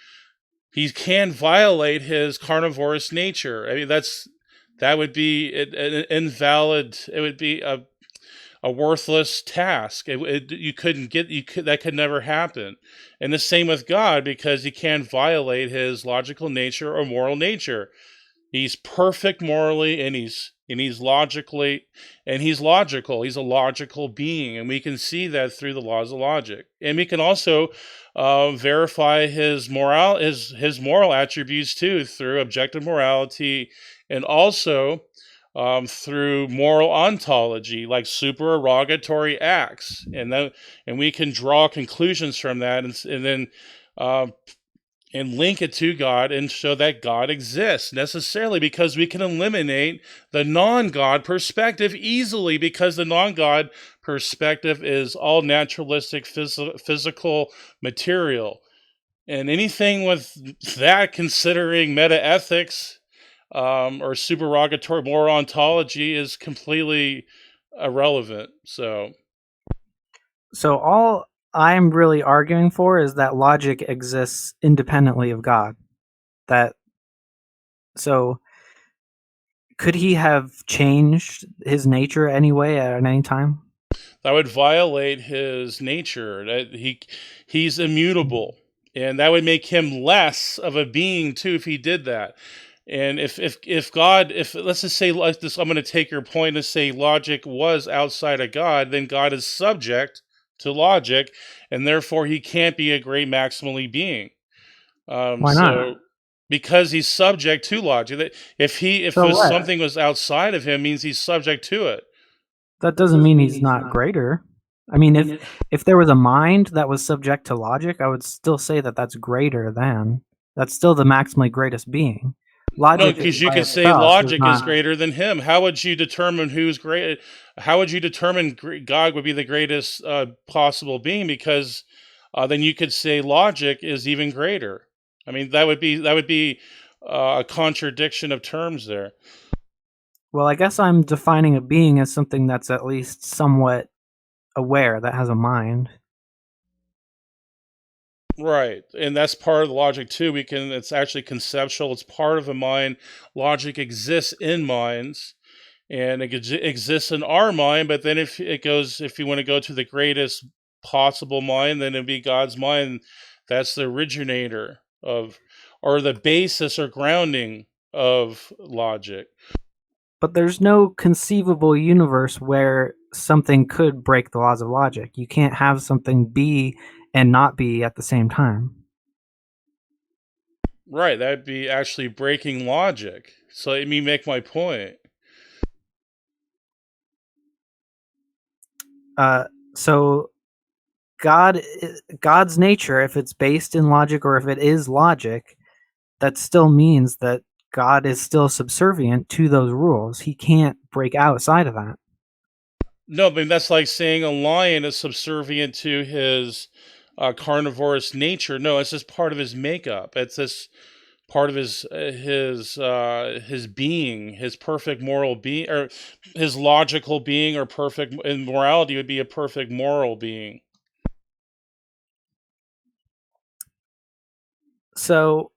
he can violate his carnivorous nature. I mean, that would be an invalid. It would be a worthless task. You couldn't get that could never happen. And the same with God, because he can't violate his logical nature or moral nature. He's perfect morally, and he's logically, and he's logical. He's a logical being, and we can see that through the laws of logic. And we can also verify his moral attributes too, through objective morality, and also through moral ontology, like supererogatory acts, and we can draw conclusions from that, and then uh, and link it to God and show that God exists necessarily, because we can eliminate the non-God perspective easily, because the non-God perspective is all naturalistic physical material. And anything with that, considering metaethics or supererogatory moral ontology, is completely irrelevant. So all I'm really arguing for is that logic exists independently of God. So could he have changed his nature anyway at any time? that would violate his nature. That he's immutable, and that would make him less of a being too if he did that. And if God, if let's just say, like this, I'm going to take your point and say logic was outside of God, then God is subject to logic, and therefore he can't be a great maximally being. Why not? So because he's subject to logic, that if So what? something was outside of him, means he's subject to it. That doesn't mean he's not greater. I mean, if there was a mind that was subject to logic, I would still say that that's greater than. That's still the maximally greatest being. No, Logic because you by could say itself is logic is not. greater than him. How would you determine who's great? How would you determine God would be the greatest possible being? Because then you could say logic is even greater. I mean, that would be a contradiction of terms there. Well, I guess I'm defining a being as something that's at least somewhat aware, that has a mind. Right. And that's part of the logic too. It's actually conceptual. It's part of a mind. Logic exists in minds and it exists in our mind. But then if you want to go to the greatest possible mind, then it'd be God's mind. That's the originator of, or the basis or grounding of logic. But there's no conceivable universe where something could break the laws of logic. You can't have something be and not be at the same time. Right. That'd be actually breaking logic. So let me make my point. So God's nature, if it's based in logic or if it is logic, that still means that God is still subservient to those rules. He can't break outside of that. No, but that's like saying a lion is subservient to his carnivorous nature. No, it's just part of his makeup. It's just part of his being, his perfect moral being, or his logical being, or perfect in morality would be a perfect moral being. So,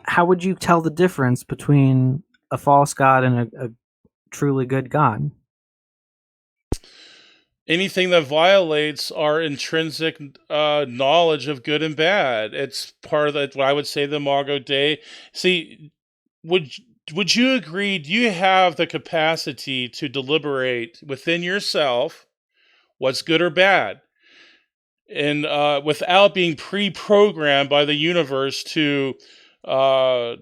how would you tell the difference between a false god and a truly good god? Anything that violates our intrinsic knowledge of good and bad. It's part of what I would say the Imago Dei. See, would would you agree? Do you have the capacity to deliberate within yourself what's good or bad, and without being pre-programmed by the universe uh,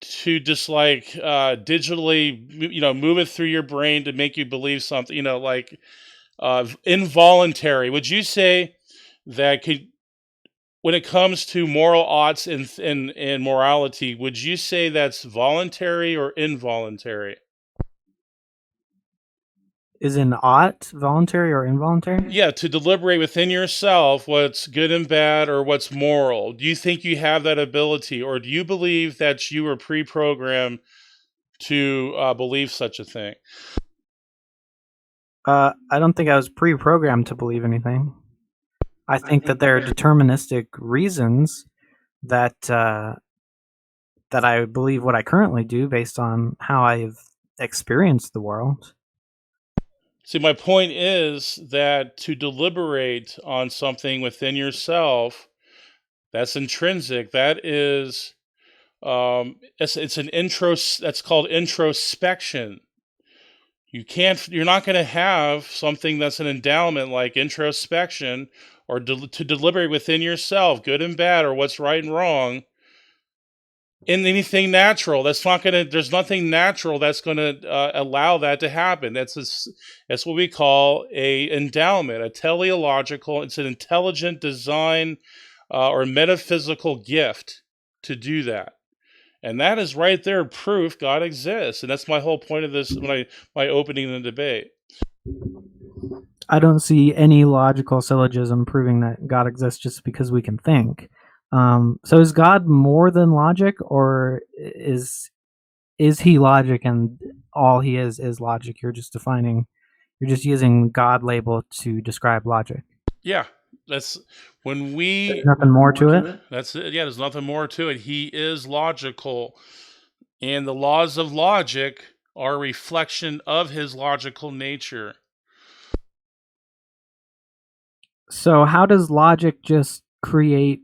to just like digitally, move it through your brain to make you believe something, like involuntary? Would you say that could, when it comes to moral oughts and morality, would you say that's voluntary or involuntary? Is an ought voluntary or involuntary? Yeah, to deliberate within yourself what's good and bad or what's moral. Do you think you have that ability, or do you believe that you were pre-programmed to believe such a thing? I don't think I was pre-programmed to believe anything. I think that there are deterministic reasons that that I believe what I currently do based on how I've experienced the world. See, my point is that to deliberate on something within yourself, that's intrinsic. That is, it's an intro. That's called introspection. You're not going to have something that's an endowment like introspection, or to deliberate within yourself, good and bad, or what's right and wrong, in anything natural. There's nothing natural that's going to allow that to happen. That's what we call a endowment, a teleological. It's an intelligent design or metaphysical gift to do that. And that is right there proof God exists. And that's my whole point of this, my opening the debate. I don't see any logical syllogism proving that God exists just because we can think. So is God more than logic, or is he logic and all he is logic? You're just using God label to describe logic. Yeah, that's when There's nothing more to it. that's it. Yeah, there's nothing more to it. He is logical, and the laws of logic are a reflection of his logical nature. So how does logic just create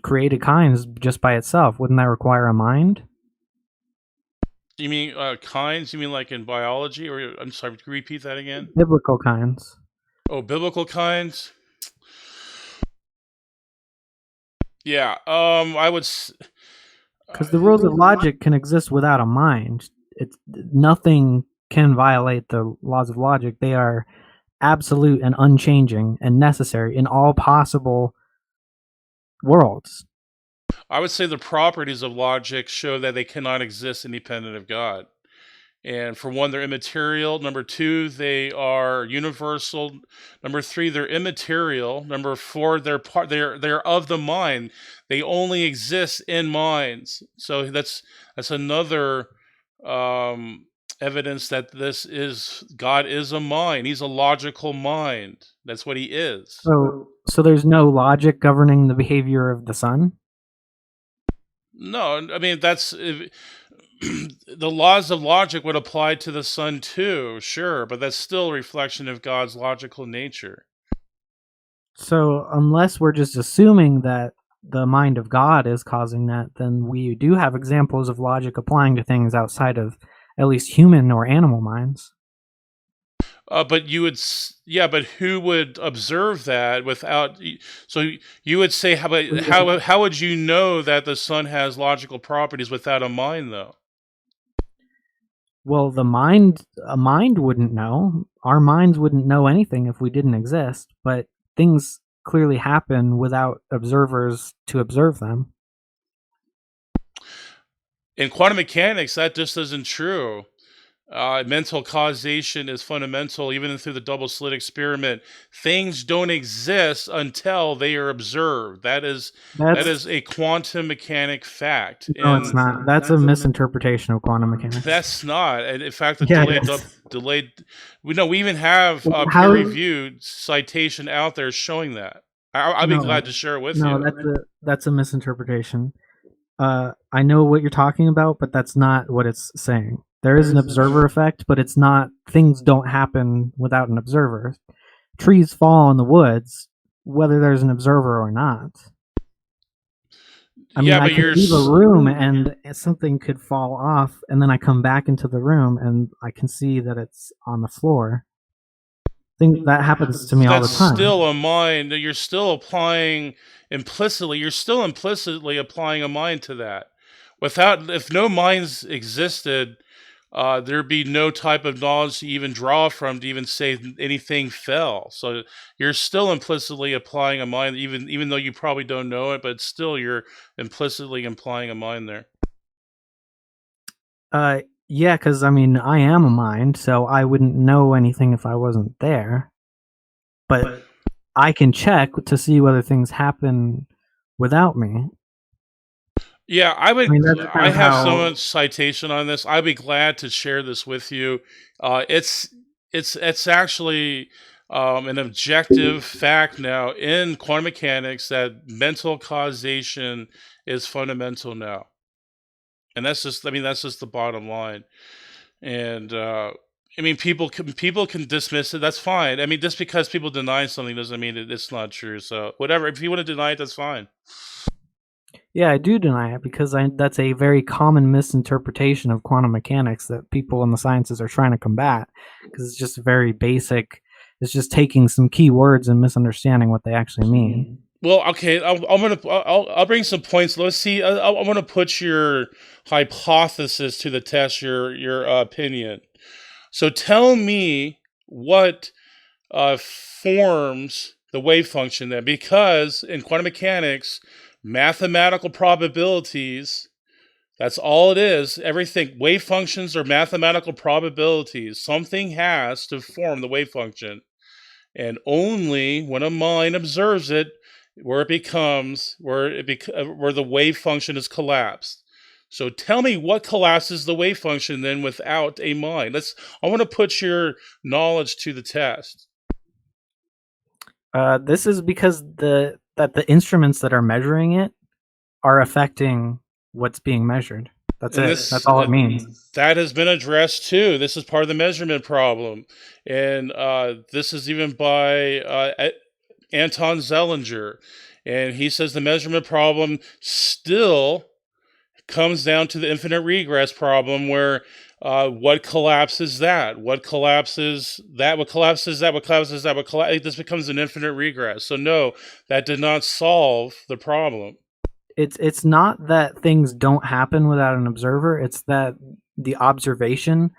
created kinds just by itself? Wouldn't that require a mind? You mean kinds? You mean like in biology? Or I'm sorry, could you repeat that again? Biblical kinds. Oh, biblical kinds. Yeah. I would. Because the rules of logic can exist without a mind. Nothing can violate the laws of logic. They are absolute and unchanging and necessary in all possible worlds. I would say the properties of logic show that they cannot exist independent of God. And for one, they're immaterial. Number two, they are universal. Number three, they're immaterial. Number four, they're of the mind. They only exist in minds. So that's another um, evidence that God is a mind. He's a logical mind. That's what he is. So there's no logic governing the behavior of the sun? No, I mean the laws of logic would apply to the sun too, sure, but that's still a reflection of God's logical nature. So unless we're just assuming that the mind of God is causing that, then we do have examples of logic applying to things outside of at least human or animal minds. But but who would observe that without? So you would say, how would you know that the sun has logical properties without a mind, though? Well, a mind wouldn't know. Our minds wouldn't know anything if we didn't exist, but things clearly happen without observers to observe them. In quantum mechanics, that just isn't true. Mental causation is fundamental, even through the double slit experiment. Things don't exist until they are observed. That is a quantum mechanic fact. No, it's not. That's a misinterpretation of quantum mechanics. That's not. And in fact, the Yeah, delayed. We even have a peer-reviewed citation out there showing that. I'd be glad to share it with you. No, that's a misinterpretation. I know what you're talking about, but that's not what it's saying. There is an observer effect, but it's not. Things don't happen without an observer. Trees fall in the woods, whether there's an observer or not. I mean, I could leave a room and something could fall off, and then I come back into the room and I can see that it's on the floor. I think that happens to me all the time. That's still a mind. You're still applying implicitly. You're still implicitly applying a mind to that. If no minds existed, there'd be no type of knowledge to even draw from to even say anything fell. So you're still implicitly applying a mind, even though you probably don't know it, but still you're implicitly implying a mind there. Yeah, because I mean, I am a mind, so I wouldn't know anything if I wasn't there. But I can check to see whether things happen without me. Yeah, I have so much citation on this. I'd be glad to share this with you. It's actually an objective fact now in quantum mechanics that mental causation is fundamental now, and that's just the bottom line. And I mean, people can dismiss it. That's fine. I mean, just because people deny something doesn't mean it's not true. So whatever. If you want to deny it, that's fine. Yeah, I do deny it because that's a very common misinterpretation of quantum mechanics that people in the sciences are trying to combat, because it's just very basic. It's just taking some key words and misunderstanding what they actually mean. Well, okay, I'll bring some points. Let's see. I want to put your hypothesis to the test. Your opinion. So tell me what forms the wave function then, because in quantum mechanics, mathematical probabilities, that's all it is. Everything, wave functions are mathematical probabilities. Something has to form the wave function, and only when a mind observes it, where the wave function is collapsed. So tell me what collapses the wave function then without a mind. I want to put your knowledge to the test. This is because the instruments that are measuring it are affecting what's being measured. That's it. That's all it means. That has been addressed too. This is part of the measurement problem, and this is even by Anton Zellinger, and he says the measurement problem still comes down to the infinite regress problem, where what collapses that? What collapses that? What collapses that? What collapses that? This becomes an infinite regress. So no, that did not solve the problem. It's not that things don't happen without an observer. It's that the observation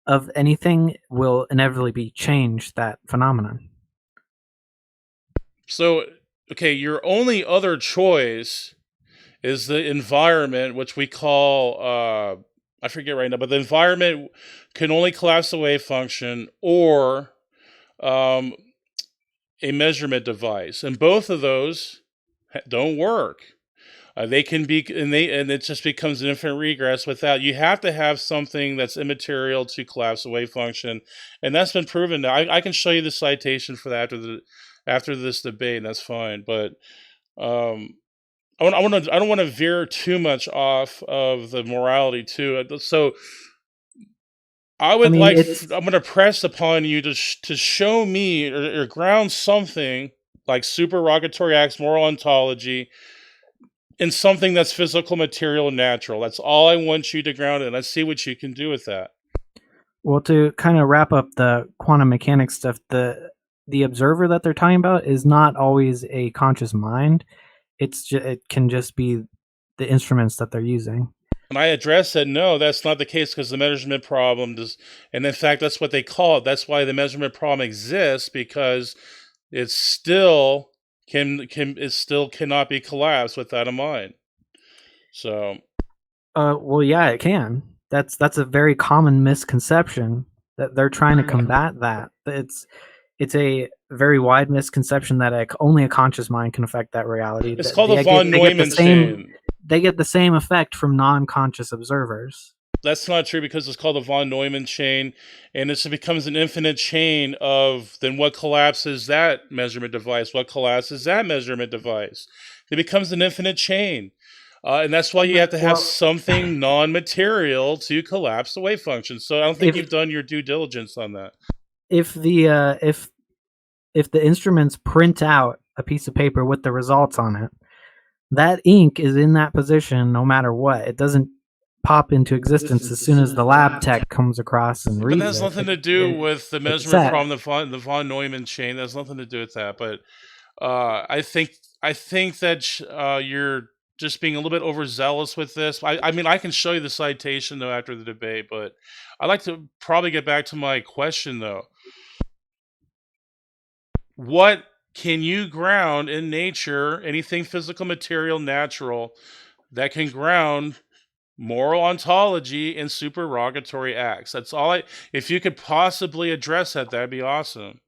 of anything will inevitably change that phenomenon. So, okay, your only other choice is the environment, which we call I forget right now, but the environment can only collapse the wave function or um, a measurement device, and both of those don't work. They can be, and it just becomes an infinite regress without. You have to have something that's immaterial to collapse the wave function, and that's been proven. Now, I can show you the citation for that after this debate, and that's fine. But um, I don't want to veer too much off of the morality too. So I'm going to press upon you to show me or ground something like supererogatory acts, moral ontology, in something that's physical, material, and natural. That's all I want you to ground it. Let's see what you can do with that. Well, to kind of wrap up the quantum mechanics stuff, the observer that they're talking about is not always a conscious mind. It can just be the instruments that they're using. And I addressed that no, that's not the case because the measurement problem does, and in fact, that's what they call it. That's why the measurement problem exists, because it still cannot be collapsed without a mind. So, well, yeah, it can. That's a very common misconception that they're trying to combat. That it's a very wide misconception that only a conscious mind can affect that reality. It's called the von Neumann chain. They get the same effect from non-conscious observers. That's not true because it's called the von Neumann chain, and it becomes an infinite chain of then what collapses that measurement device, what collapses that measurement device. It becomes an infinite chain. And that's why you have to have something non-material to collapse the wave function. So I don't think you've done your due diligence on that. If the instruments print out a piece of paper with the results on it, that ink is in that position no matter what. It doesn't pop into existence as soon as the lab tech comes across and reads it. But that has nothing to do with the measurement problem, the von Neumann chain. That has nothing to do with that. But I think that you're just being a little bit overzealous with this. I mean, I can show you the citation though after the debate, but I'd like to probably get back to my question though. What can you ground in nature, anything physical, material, natural, that can ground moral ontology and supererogatory acts? That's all if you could possibly address that, that'd be awesome.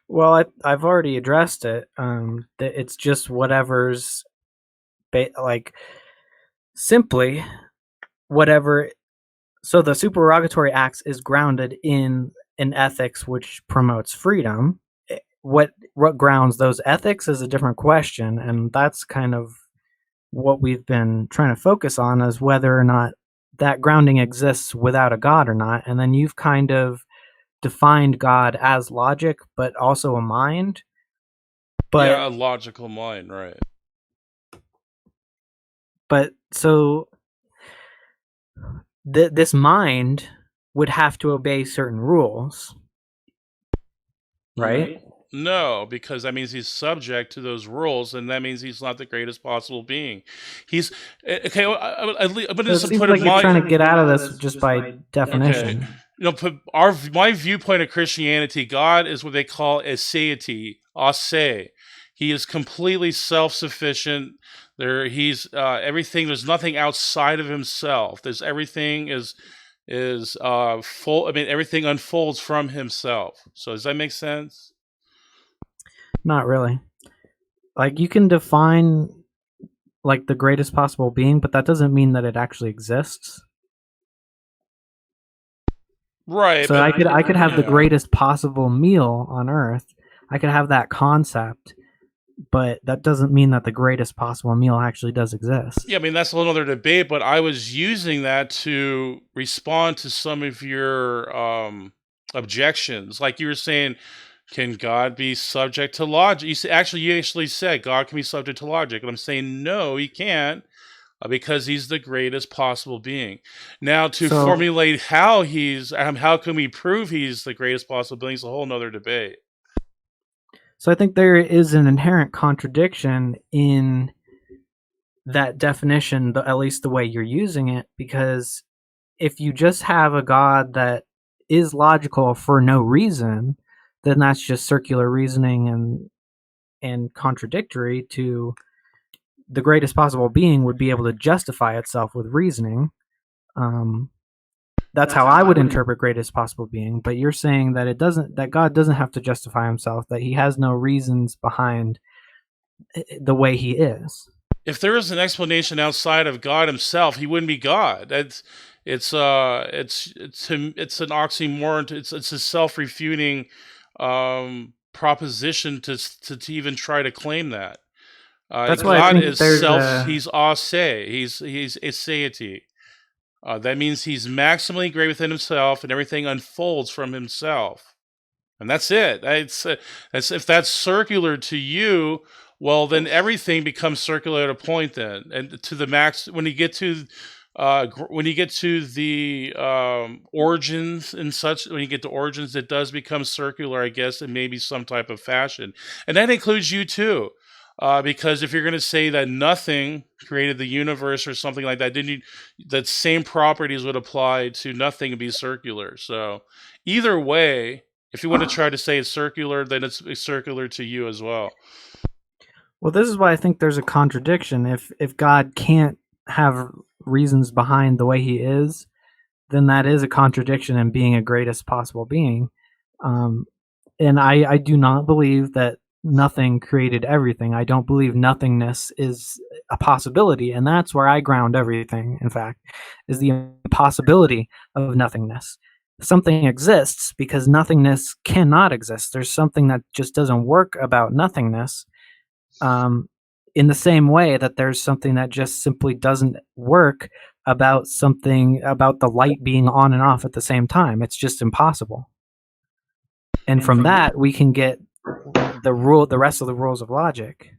Well, I've already addressed it. It's just whatever's simply whatever. So the supererogatory acts is grounded in an ethics which promotes freedom. What grounds those ethics is a different question, and that's kind of what we've been trying to focus on, is whether or not that grounding exists without a God or not. And then you've kind of defined God as logic, but also a mind. But yeah, a logical mind, right? But so this mind would have to obey certain rules, right? No, because that means he's subject to those rules, and that means he's not the greatest possible being. He's okay. I'm going to put like you're trying to get out of this just by definition. Okay. My viewpoint of Christianity, God is what they call aseity, ase. He is completely self-sufficient. He's everything. There's nothing outside of himself. There's everything is full. I mean, everything unfolds from himself. So does that make sense? Not really. Like, you can define like the greatest possible being, but that doesn't mean that it actually exists. Right. So I could have the greatest possible meal on Earth. I could have that concept, but that doesn't mean that the greatest possible meal actually does exist. Yeah, I mean, that's a whole other debate, but I was using that to respond to some of your objections. Like you were saying, can God be subject to logic? You actually said God can be subject to logic. And I'm saying, no, he can't, because he's the greatest possible being. Now, to formulate how can we prove he's the greatest possible being is a whole nother debate. So I think there is an inherent contradiction in that definition, at least the way you're using it, because if you just have a God that is logical for no reason, then that's just circular reasoning and contradictory to the greatest possible being would be able to justify itself with reasoning. That's how I would interpret greatest possible being. But you're saying that that God doesn't have to justify himself, that he has no reasons behind the way he is. If there is an explanation outside of God himself, he wouldn't be God. It's an oxymoron. It's a self-refuting proposition to even try to claim that. That's why I God think is there's self. He's aseity. He's aseity. That means he's maximally great within himself, and everything unfolds from himself. And that's it. If that's circular to you, well, then everything becomes circular at a point. Then, and to the max, when you get to the origins and such, when you get to origins, it does become circular, I guess, in maybe some type of fashion, and that includes you too. Because if you're going to say that nothing created the universe or something like that, that same properties would apply to nothing and be circular. So either way, if you want to try to say it's circular, then it's circular to you as well. Well, this is why I think there's a contradiction. If God can't have reasons behind the way he is, then that is a contradiction in being a greatest possible being. And I do not believe that nothing created everything. I don't believe nothingness is a possibility, and that's where I ground everything, in fact, is the impossibility of nothingness. Something exists because nothingness cannot exist. There's something that just doesn't work about nothingness, in the same way that there's something that just simply doesn't work about the light being on and off at the same time. It's just impossible. And from that, we can get the rest of the rules of logic.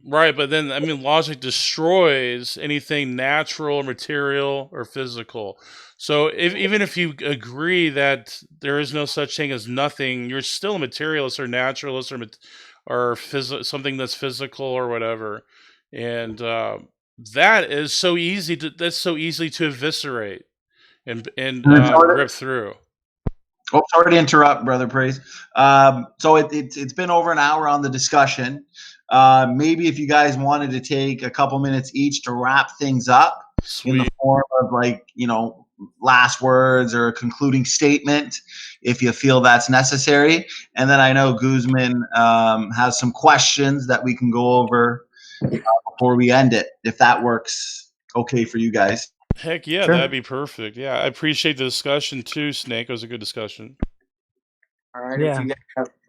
Right, but then, I mean, logic destroys anything natural, material, or physical. So even if you agree that there is no such thing as nothing, you're still a materialist or naturalist or something that's physical or whatever. And that's so easy to eviscerate and rip through. Oh, sorry to interrupt, Brother Praise. So it's been over an hour on the discussion. Maybe if you guys wanted to take a couple minutes each to wrap things up. Sweet. In the form of, like, last words or a concluding statement, if you feel that's necessary. And then I know Guzman has some questions that we can go over before we end it, if that works okay for you guys. Heck yeah, Sure. That'd be perfect. Yeah, I appreciate the discussion too, Snake. It was a good discussion. All right. Yeah.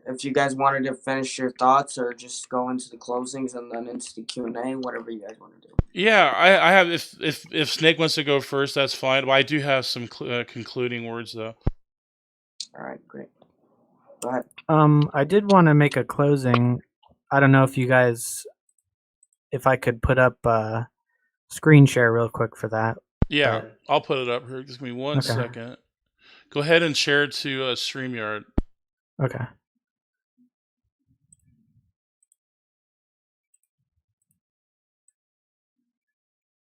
If you guys wanted to finish your thoughts or just go into the closings and then into the Q&A, whatever you guys want to do. Yeah, I have. If Snake wants to go first, that's fine. But I do have some concluding words though. All right, great. Go ahead. I did want to make a closing. I don't know if I could put up screen share real quick for that. Yeah, I'll put it up here. Just give me one second. Go ahead and share it to StreamYard. Okay.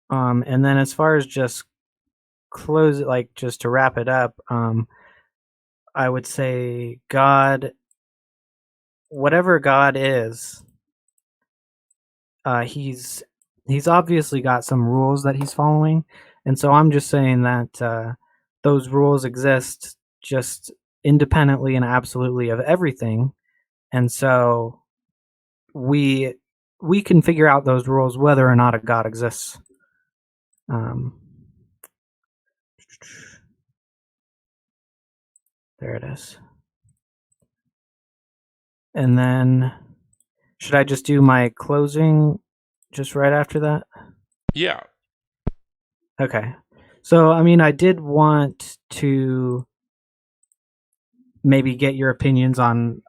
And then as far as just close it, like just to wrap it up, I would say God, whatever God is, he's obviously got some rules that he's following, and so I'm just saying that those rules exist just independently and absolutely of everything, and so we can figure out those rules whether or not a God exists. There it is. And then, should I just do my closing just right after that? Yeah. Okay. So, I mean, I did want to maybe get your opinions on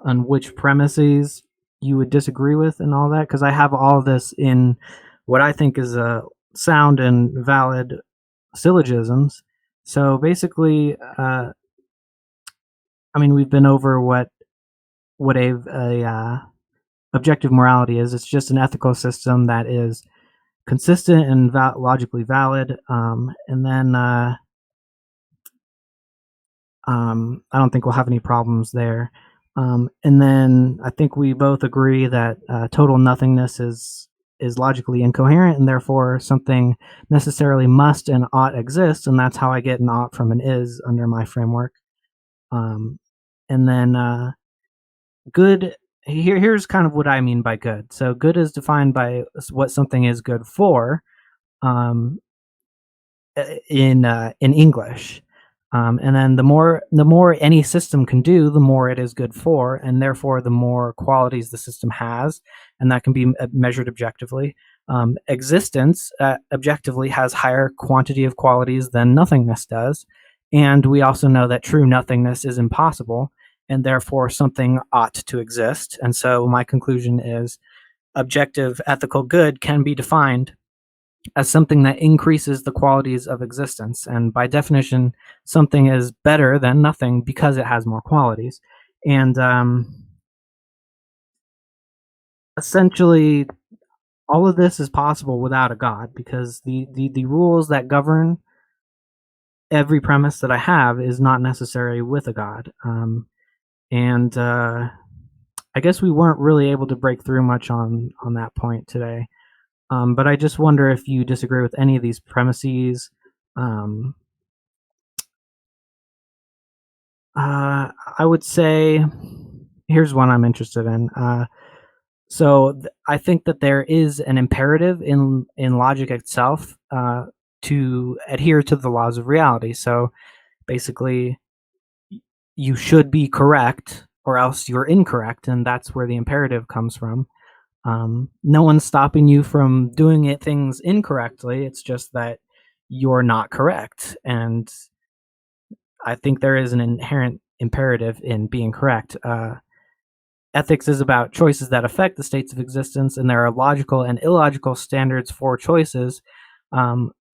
which premises you would disagree with and all that, because I have all this in what I think is a sound and valid syllogisms. So basically, I mean, we've been over what a objective morality is. It's just an ethical system that is consistent and logically valid. And then I don't think we'll have any problems there. And then I think we both agree that total nothingness is is logically incoherent, and therefore something necessarily must and ought exist, and that's how I get an ought from an is under my framework. And then good. Here's kind of what I mean by good. So good is defined by what something is good for, um, in English. And then the more any system can do, the more it is good for, and therefore the more qualities the system has, and that can be measured objectively. Existence objectively has higher quantity of qualities than nothingness does, and we also know that true nothingness is impossible, and therefore something ought to exist. And so my conclusion is objective ethical good can be defined as something that increases the qualities of existence. And by definition, something is better than nothing because it has more qualities. And essentially, all of this is possible without a God, because the rules that govern every premise that I have is not necessary with a God. And I guess we weren't really able to break through much on that point today. But I just wonder if you disagree with any of these premises. I would say here's one I'm interested in. I think that there is an imperative in logic itself to adhere to the laws of reality. So basically, you should be correct or else you're incorrect, and that's where the imperative comes from. No one's stopping you from doing things incorrectly. It's just that you're not correct. And I think there is an inherent imperative in being correct. Ethics is about choices that affect the states of existence, and there are logical and illogical standards for choices.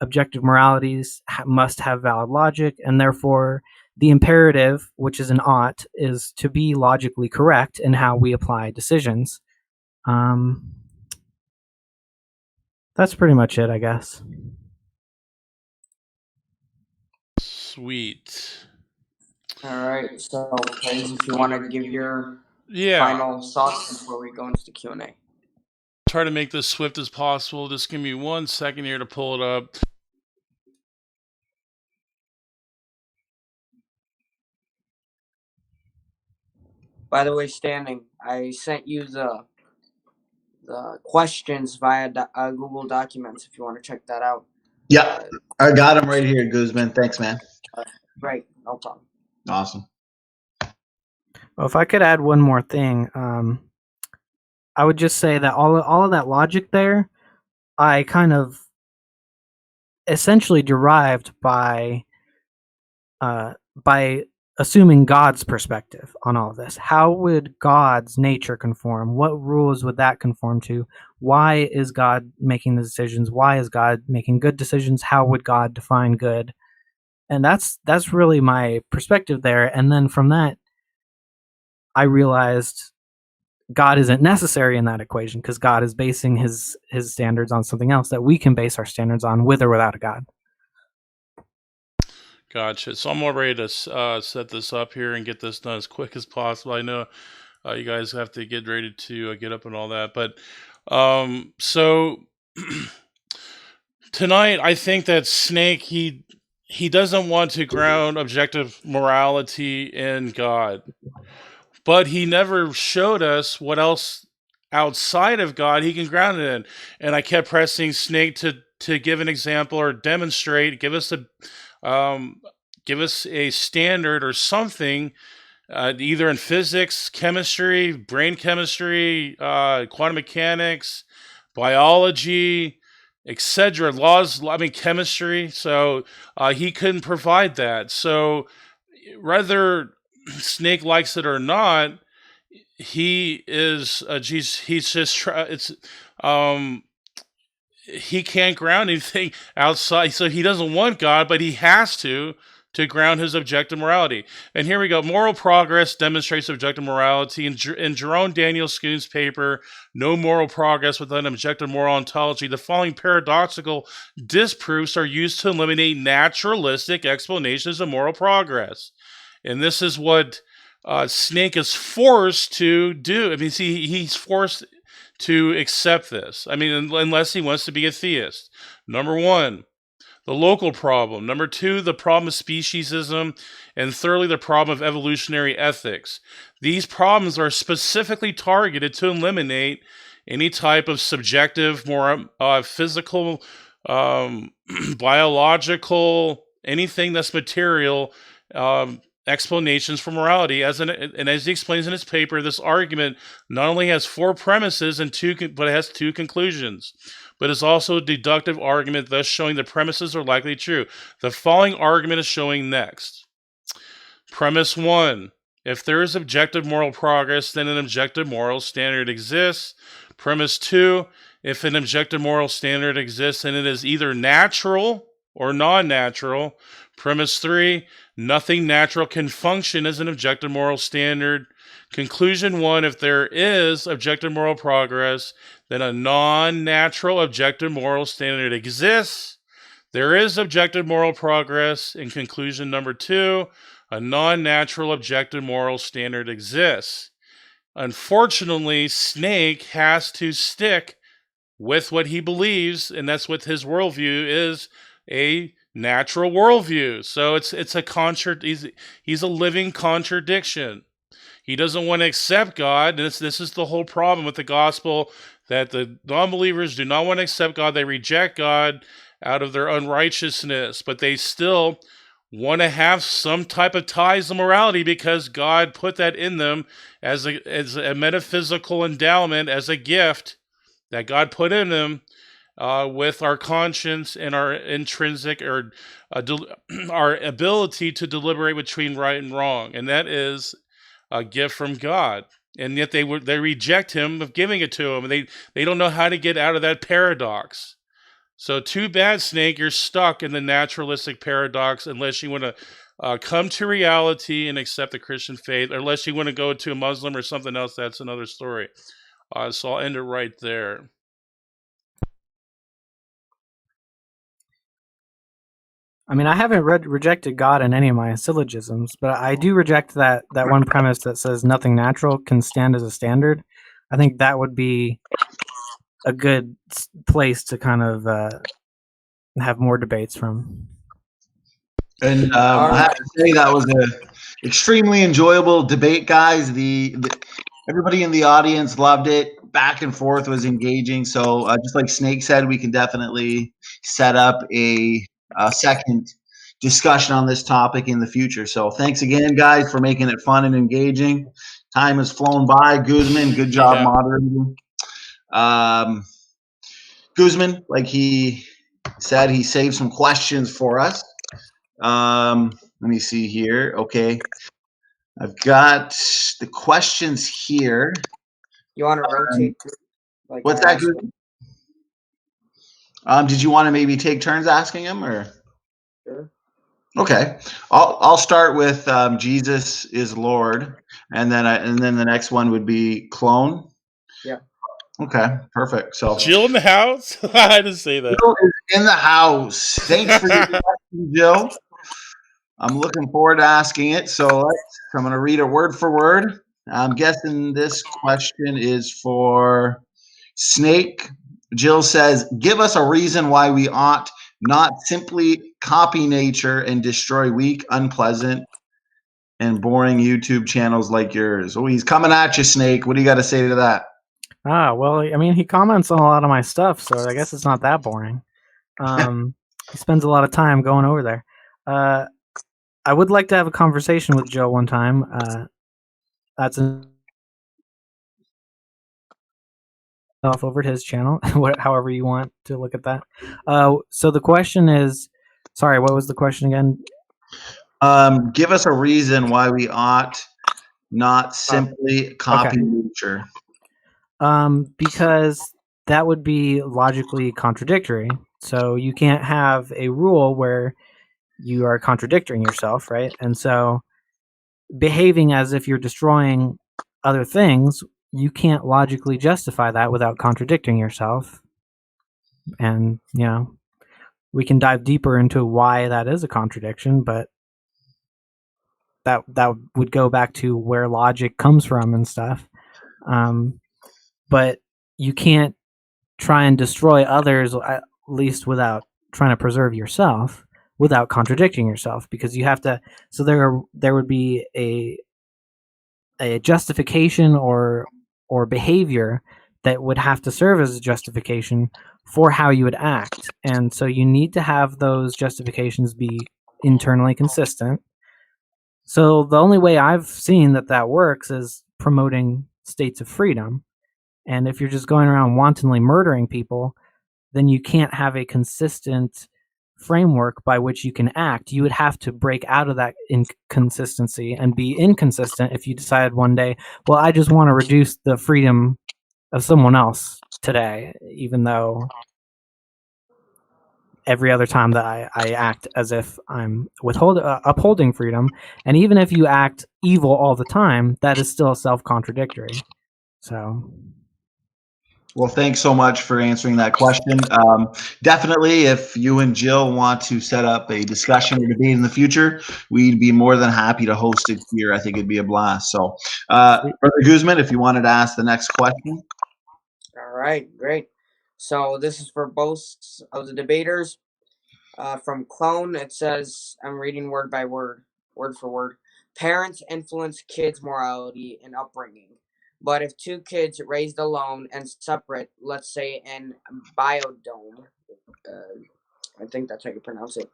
Objective moralities must have valid logic, and therefore the imperative, which is an ought, is to be logically correct in how we apply decisions. That's pretty much it, I guess. Sweet. All right. So, Praise, if you want to give your Yeah. final thoughts before we go into the Q&A. Try to make this swift as possible. Just give me 1 second here to pull it up. By the way, Standing, I sent you the questions via Google Documents if you want to check that out. Yeah, I got him right here, Guzman. Thanks, man. Great, no problem. Awesome. Well, if I could add one more thing, I would just say that all of that logic there, I kind of essentially derived by assuming God's perspective on all of this. How would God's nature conform? What rules would that conform to? Why is God making the decisions? Why is God making good decisions? How would God define good? And that's really my perspective there. And then from that, I realized God isn't necessary in that equation, because God is basing his standards on something else that we can base our standards on, with or without a God. Gotcha. So I'm all ready to set this up here and get this done as quick as possible. I know you guys have to get ready to get up and all that, but so tonight I think that Snake he doesn't want to ground objective morality in God, but he never showed us what else outside of God he can ground it in. And I kept pressing Snake to give an example or demonstrate, give us a standard or something, either in physics, chemistry, brain chemistry, quantum mechanics, biology, etc. Laws, chemistry. So he couldn't provide that. So whether Snake likes it or not, he is he's just he can't ground anything outside. So he doesn't want God, but he has to ground his objective morality. And here we go. Moral progress demonstrates objective morality. In Jerome Daniel Schoon's paper, No Moral Progress Without an Objective Moral Ontology, the following paradoxical disproofs are used to eliminate naturalistic explanations of moral progress. And this is what Snake is forced to do. I mean, see, he's forced to accept this. I mean, unless he wants to be a theist. Number one, the local problem. Number two, the problem of speciesism. And thirdly, the problem of evolutionary ethics. These problems are specifically targeted to eliminate any type of subjective, more physical, biological, anything that's material explanations for morality. And as he explains in his paper, this argument not only has 4 premises but it has 2 conclusions. But it's also a deductive argument, thus showing the premises are likely true. The following argument is showing next. Premise 1. If there is objective moral progress, then an objective moral standard exists. Premise 2. If an objective moral standard exists, then it is either natural or non-natural. Premise 3. Nothing natural can function as an objective moral standard. Conclusion 1. If there is objective moral progress, then a non-natural objective moral standard exists. There is objective moral progress. In conclusion number 2, a non-natural objective moral standard exists. Unfortunately, Snake has to stick with what he believes, and that's what his worldview is, a natural worldview. So it's a he's a living contradiction. He doesn't want to accept God. This is the whole problem with the gospel, that the non-believers do not want to accept God. They reject God out of their unrighteousness, but they still want to have some type of ties to morality because God put that in them as a metaphysical endowment, as a gift that God put in them with our conscience and our intrinsic or our ability to deliberate between right and wrong, and that is a gift from God. And yet they reject him of giving it to him. They don't know how to get out of that paradox. So too bad, Snake, you're stuck in the naturalistic paradox unless you want to come to reality and accept the Christian faith, or unless you want to go to a Muslim or something else. That's another story. So I'll end it right there. I mean, I haven't rejected God in any of my syllogisms, but I do reject that one premise that says nothing natural can stand as a standard. I think that would be a good place to kind of have more debates from. And I have to say that was a extremely enjoyable debate, guys. Everybody in the audience loved it. Back and forth was engaging. So just like Snake said, we can definitely set up a second discussion on this topic in the future. So thanks again, guys, for making it fun and engaging. Time has flown by. Guzman, good job moderating. Guzman, like he said, he saved some questions for us. Let me see here. Okay. I've got the questions here. You want to rotate? Like what's that, Guzman? Did you want to maybe take turns asking him, or? Sure. Okay, I'll start with Jesus is Lord, and then the next one would be clone. Yeah. Okay, perfect. So Jill in the house. I had to say that. Jill is in the house. Thanks for your question, Jill. I'm looking forward to asking it. So I'm going to read it word for word. I'm guessing this question is for Snake. Jill says, give us a reason why we ought not simply copy nature and destroy weak, unpleasant, and boring YouTube channels like yours. Oh, he's coming at you, Snake. What do you got to say to that? Well, I mean, he comments on a lot of my stuff, so I guess it's not that boring. He spends a lot of time going over there. I would like to have a conversation with Joe one time. That's over at his channel, however you want to look at that. So the question is, sorry, what was the question again? Give us a reason why we ought not simply copy nature. Because that would be logically contradictory. So you can't have a rule where you are contradicting yourself, right? And so behaving as if you're destroying other things, you can't logically justify that without contradicting yourself. And, we can dive deeper into why that is a contradiction, but that would go back to where logic comes from and stuff. But you can't try and destroy others, at least without trying to preserve yourself, without contradicting yourself, because you have to. So there would be a justification or behavior that would have to serve as a justification for how you would act, and so you need to have those justifications be internally consistent. So the only way I've seen that works is promoting states of freedom. And if you're just going around wantonly murdering people, then you can't have a consistent framework by which you can act. You would have to break out of that inconsistency and be inconsistent if you decided one day, well, I just want to reduce the freedom of someone else today, even though every other time that I act as if I'm upholding freedom. And even if you act evil all the time, that is still self-contradictory. So Well, thanks so much for answering that question. Definitely, if you and Jill want to set up a discussion or debate in the future, we'd be more than happy to host it here. I think it'd be a blast. So, Brother Guzman, if you wanted to ask the next question. All right, great. So this is for both of the debaters. From Clone, it says, I'm reading word by word, word for word. Parents influence kids' morality and upbringing. But if two kids raised alone and separate, let's say in biodome, I think that's how you pronounce it,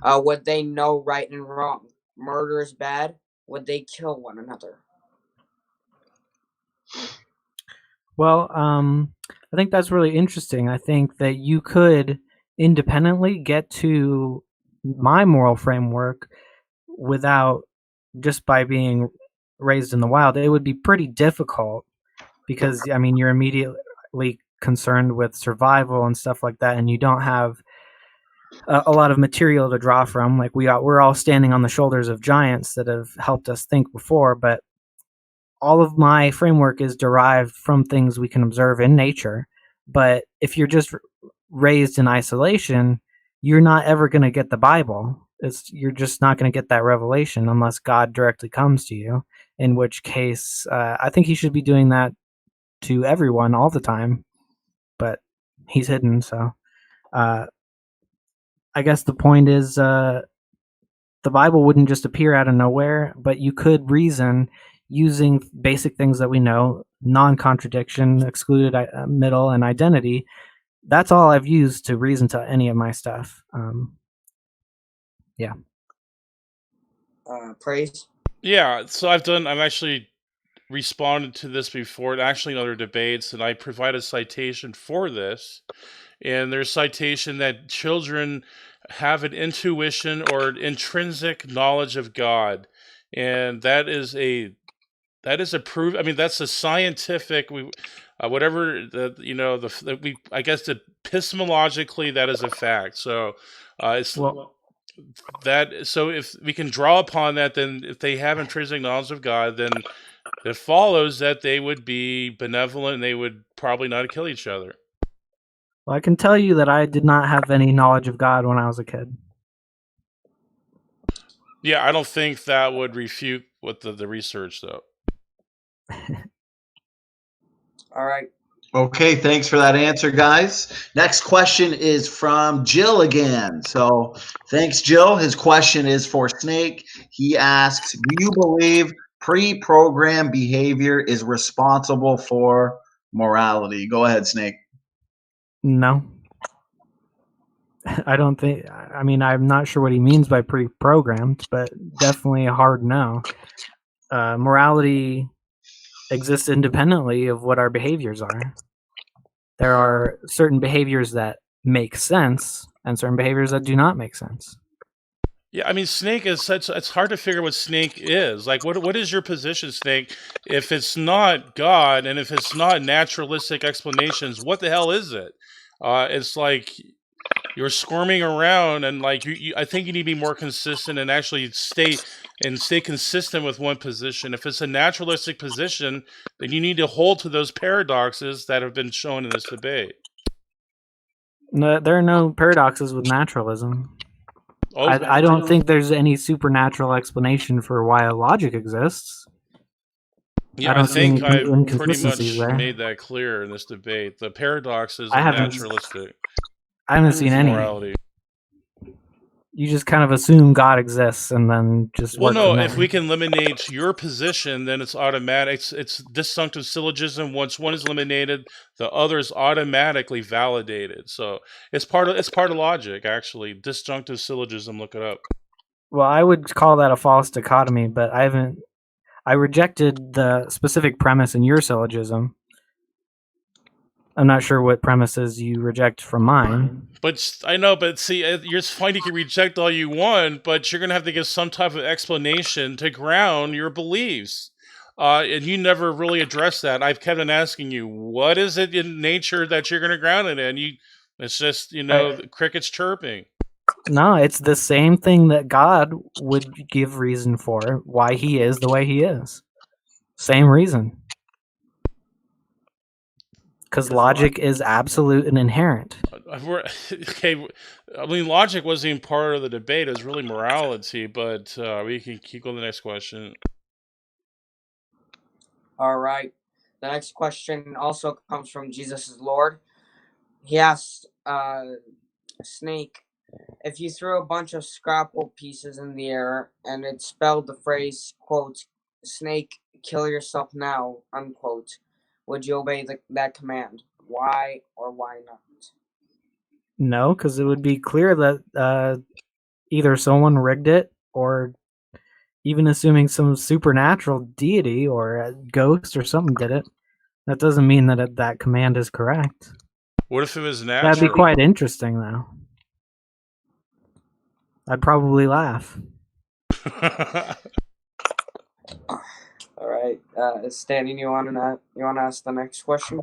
would they know right and wrong? Murder is bad. Would they kill one another? well, I think that's really interesting. I think that you could independently get to my moral framework without just by being raised in the wild. It would be pretty difficult because I mean you're immediately concerned with survival and stuff like that, and you don't have a lot of material to draw from. Like we're all standing on the shoulders of giants that have helped us think before, but all of my framework is derived from things we can observe in nature. But if you're just raised in isolation, you're not ever going to get the Bible. You're just not going to get that revelation unless God directly comes to you. In which case, I think he should be doing that to everyone all the time, but he's hidden. So, I guess the point is, the Bible wouldn't just appear out of nowhere, but you could reason using basic things that we know: non-contradiction, excluded middle, and identity. That's all I've used to reason to any of my stuff. Yeah. Praise. Yeah, so I've actually responded to this before, actually in other debates, and I provide a citation for this. And there's citation that children have an intuition or intrinsic knowledge of God, and that is a proof. I mean, that's a scientific. Whatever I guess epistemologically that is a fact. So it's Well, that. So if we can draw upon that, then if they have intrinsic knowledge of God, then it follows that they would be benevolent and they would probably not kill each other. I can tell you that I did not have any knowledge of God when I was a kid. Yeah, I don't think that would refute what the research, though. All right. Okay, thanks for that answer, guys. Next question is from Jill again. So thanks, Jill. His question is for Snake. He asks, do you believe pre-programmed behavior is responsible for morality? Go ahead, Snake. No. I don't think. I mean, I'm not sure what he means by pre-programmed, but definitely a hard no. Morality exists independently of what our behaviors are. There are certain behaviors that make sense and certain behaviors that do not make sense. Yeah, I mean, Snake is such. It's hard to figure what Snake is. Like, what is your position, Snake? If it's not God and if it's not naturalistic explanations, what the hell is it? It's like you're squirming around, and like I think you need to be more consistent and actually stay consistent with one position. If it's a naturalistic position, then you need to hold to those paradoxes that have been shown in this debate. No, there are no paradoxes with naturalism. Oh, I don't think there's any supernatural explanation for why logic exists. Yeah, I I don't see think any I pretty inconsistencies much there. made that clear in this debate. The paradoxes I of haven't naturalistic seen any. morality. You just kind of assume God exists and then just Well, work no, from there. if we can eliminate your position, then it's automatic. It's disjunctive syllogism. Once one is eliminated, the other is automatically validated. So it's part of logic, actually. Disjunctive syllogism. Look it up. Well, I would call that a false dichotomy, but I rejected the specific premise in your syllogism. I'm not sure what premises you reject from mine. But I know, but see, you're fine. You can reject all you want, but you're gonna have to give some type of explanation to ground your beliefs. And you never really addressed that. I've kept on asking you, what is it in nature that you're gonna ground it in? It's just the crickets chirping. No, it's the same thing that God would give reason for why he is the way he is. Same reason. Because logic is absolute and inherent. Okay, I mean, logic wasn't even part of the debate. It was really morality, but we can keep going to the next question. All right. The next question also comes from Jesus is Lord. He asked Snake, if you threw a bunch of scrapple pieces in the air and it spelled the phrase, quote, Snake, kill yourself now, unquote, would you obey that command? Why or why not? No, because it would be clear that either someone rigged it, or even assuming some supernatural deity or a ghost or something did it. That doesn't mean that that command is correct. What if it was natural? That'd be quite interesting, though. I'd probably laugh. All right, Stanley, you want to ask the next question?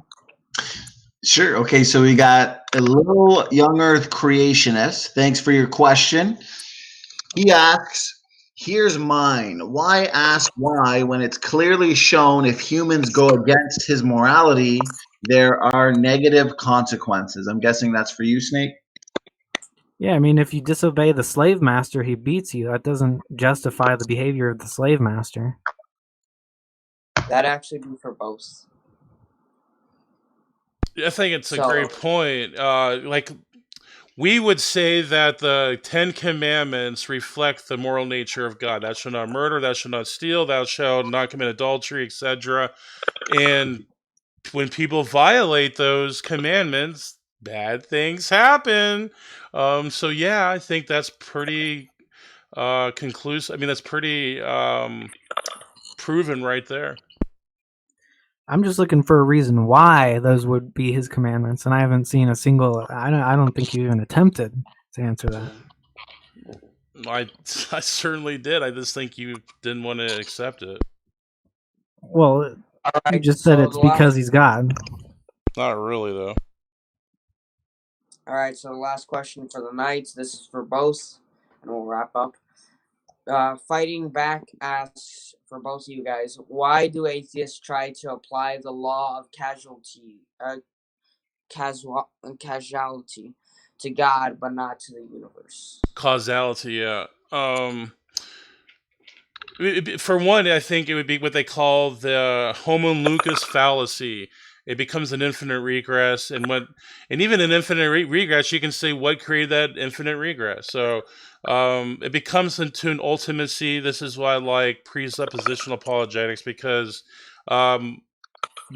Sure. Okay, so we got a little young Earth creationist. Thanks for your question. He asks, here's mine. Why ask why when it's clearly shown if humans go against his morality, there are negative consequences? I'm guessing that's for you, Snake. Yeah, I mean, if you disobey the slave master, he beats you. That doesn't justify the behavior of the slave master. That actually be for both. I think it's a great point. Like, we would say that the Ten Commandments reflect the moral nature of God. Thou shalt not murder, thou shalt not steal, thou shalt not commit adultery, etc. And when people violate those commandments, bad things happen. So yeah, I think that's pretty conclusive. I mean, that's pretty proven right there. I'm just looking for a reason why those would be his commandments, and I haven't seen a single. I don't think you even attempted to answer that. I certainly did. I just think you didn't want to accept it. Well, you just said it's because he's God. Not really, though. All right, so the last question for the night. This is for both, and we'll wrap up. Fighting Back asks for both of you guys, why do atheists try to apply the law of causality to God, but not to the universe? Causality, yeah. For one, I think it would be what they call the homunculus fallacy. It becomes an infinite regress, and even an infinite regress, you can say what created that infinite regress. So it becomes into an ultimacy. This is why I like presuppositional apologetics, because it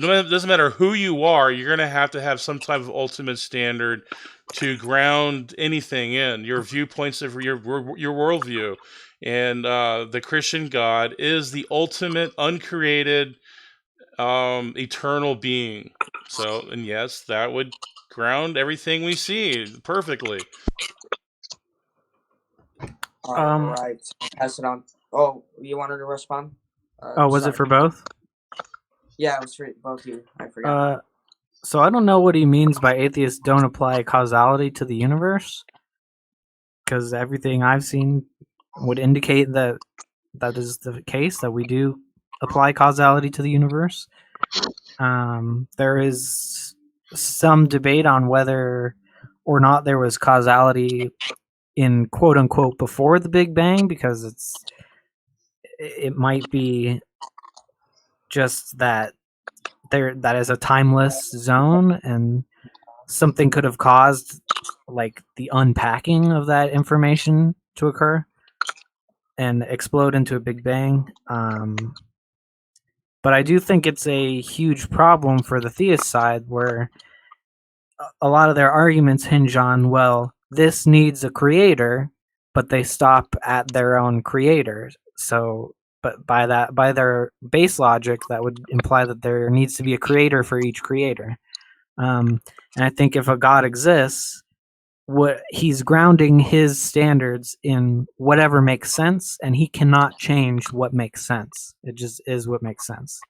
doesn't matter who you are, you're going to have some type of ultimate standard to ground anything in your viewpoints of your worldview. And the Christian God is the ultimate, uncreated, eternal being. So, and yes, that would ground everything we see perfectly. All right, pass it on. Oh, you wanted to respond? Was it for both? Yeah, it was for both of you. I forgot. So I don't know what he means by atheists don't apply causality to the universe, because everything I've seen would indicate that is the case, that we do apply causality to the universe. There is some debate on whether or not there was causality in quote unquote before the Big Bang, because it might be just that that is a timeless zone, and something could have caused like the unpacking of that information to occur and explode into a big bang. But I do think it's a huge problem for the theist side, where a lot of their arguments hinge on, well, this needs a creator, but they stop at their own creator. So, but by their base logic, that would imply that there needs to be a creator for each creator. And I think if a God exists, what he's grounding his standards in whatever makes sense, and he cannot change what makes sense. It just is what makes sense,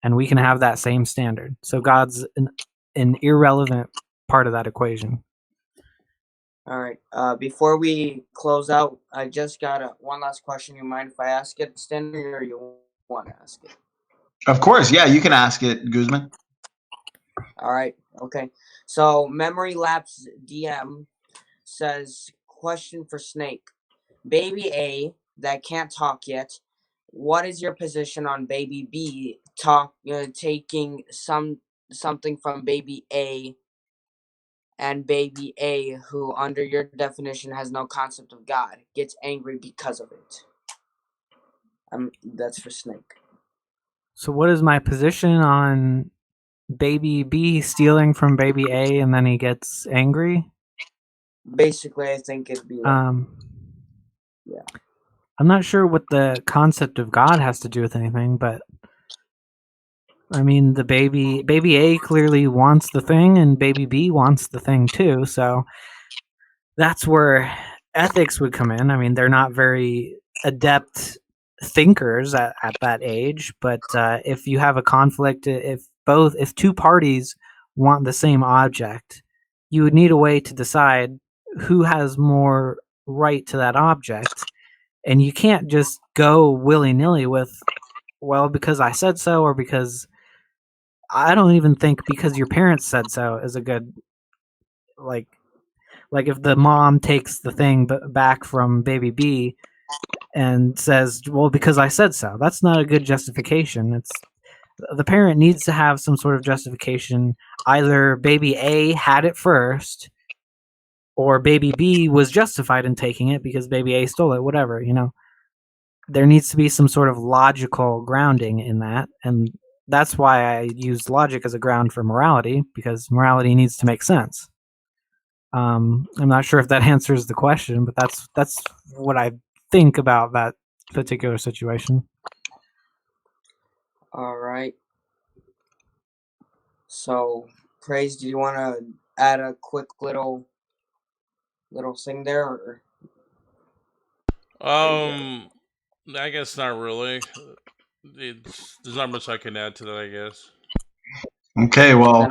and we can have that same standard. So God's an irrelevant part of that equation. All right. Before we close out, I just got one last question. You mind if I ask it, Stanley, or you want to ask it? Of course, yeah, you can ask it, Guzman. All right. Okay. So Memory Lapse DM says, question for Snake. Baby A that can't talk yet. What is your position on Baby B taking something from Baby A, and Baby A, who under your definition has no concept of God, gets angry because of it? That's for Snake. So what is my position on Baby B stealing from Baby A and then he gets angry? Basically, I think it'd be like, yeah. I'm not sure what the concept of God has to do with anything, but I mean, the baby A clearly wants the thing, and Baby B wants the thing too. So that's where ethics would come in. I mean, they're not very adept thinkers at that age, but if you have a conflict, if two parties want the same object, you would need a way to decide who has more right to that object, and you can't just go willy-nilly with, well, because I said so, or because I don't even think because your parents said so is a good, like if the mom takes the thing back from Baby B and says, well, because I said so, that's not a good justification. It's the parent needs to have some sort of justification. Either Baby A had it first, or Baby B was justified in taking it because Baby A stole it, whatever, there needs to be some sort of logical grounding in that. And that's why I use logic as a ground for morality, because morality needs to make sense. I'm not sure if that answers the question, but that's what I think about that particular situation. All right. So, Praise, do you want to add a quick little thing there? Or? I guess not really. There's not much I can add to that, I guess. Okay, well,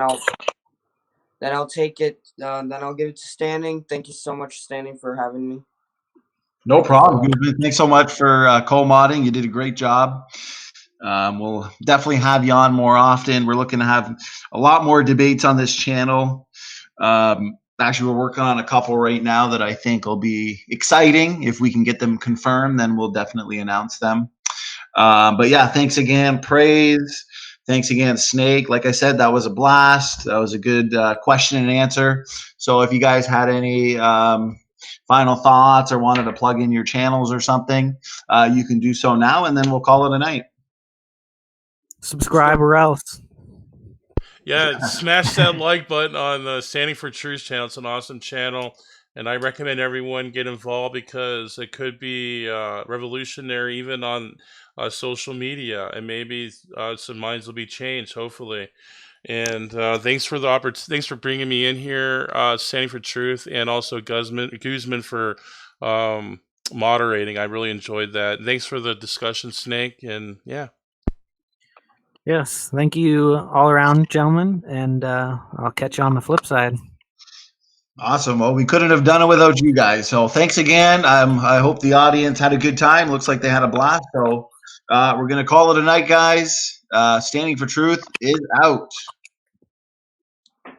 then I'll take it. Then I'll give it to Standing. Thank you so much, Standing, for having me. no problem. Guzman. Thanks so much for co-modding. You did a great job. We'll definitely have you on more often. We're looking to have a lot more debates on this channel. Actually, we're working on a couple right now that I think will be exciting. If we can get them confirmed, then we'll definitely announce them. But yeah, thanks again, Praise. Thanks again, Snake. Like I said, that was a blast. That was a good question and answer. So if you guys had any final thoughts or wanted to plug in your channels or something, you can do so now, and then we'll call it a night. Subscribe or else. Yeah, smash that like button on the Standing for Truth channel. It's an awesome channel, and I recommend everyone get involved because it could be revolutionary even on social media, and maybe some minds will be changed, hopefully. And thanks for the thanks for bringing me in here, Standing for Truth, and also Guzman for moderating. I really enjoyed that. Thanks for the discussion, Snake, and yeah. Yes, thank you all around, gentlemen, and I'll catch you on the flip side. Awesome. Well, we couldn't have done it without you guys. So thanks again. I hope the audience had a good time. Looks like they had a blast. So we're going to call it a night, guys. Standing for Truth is out.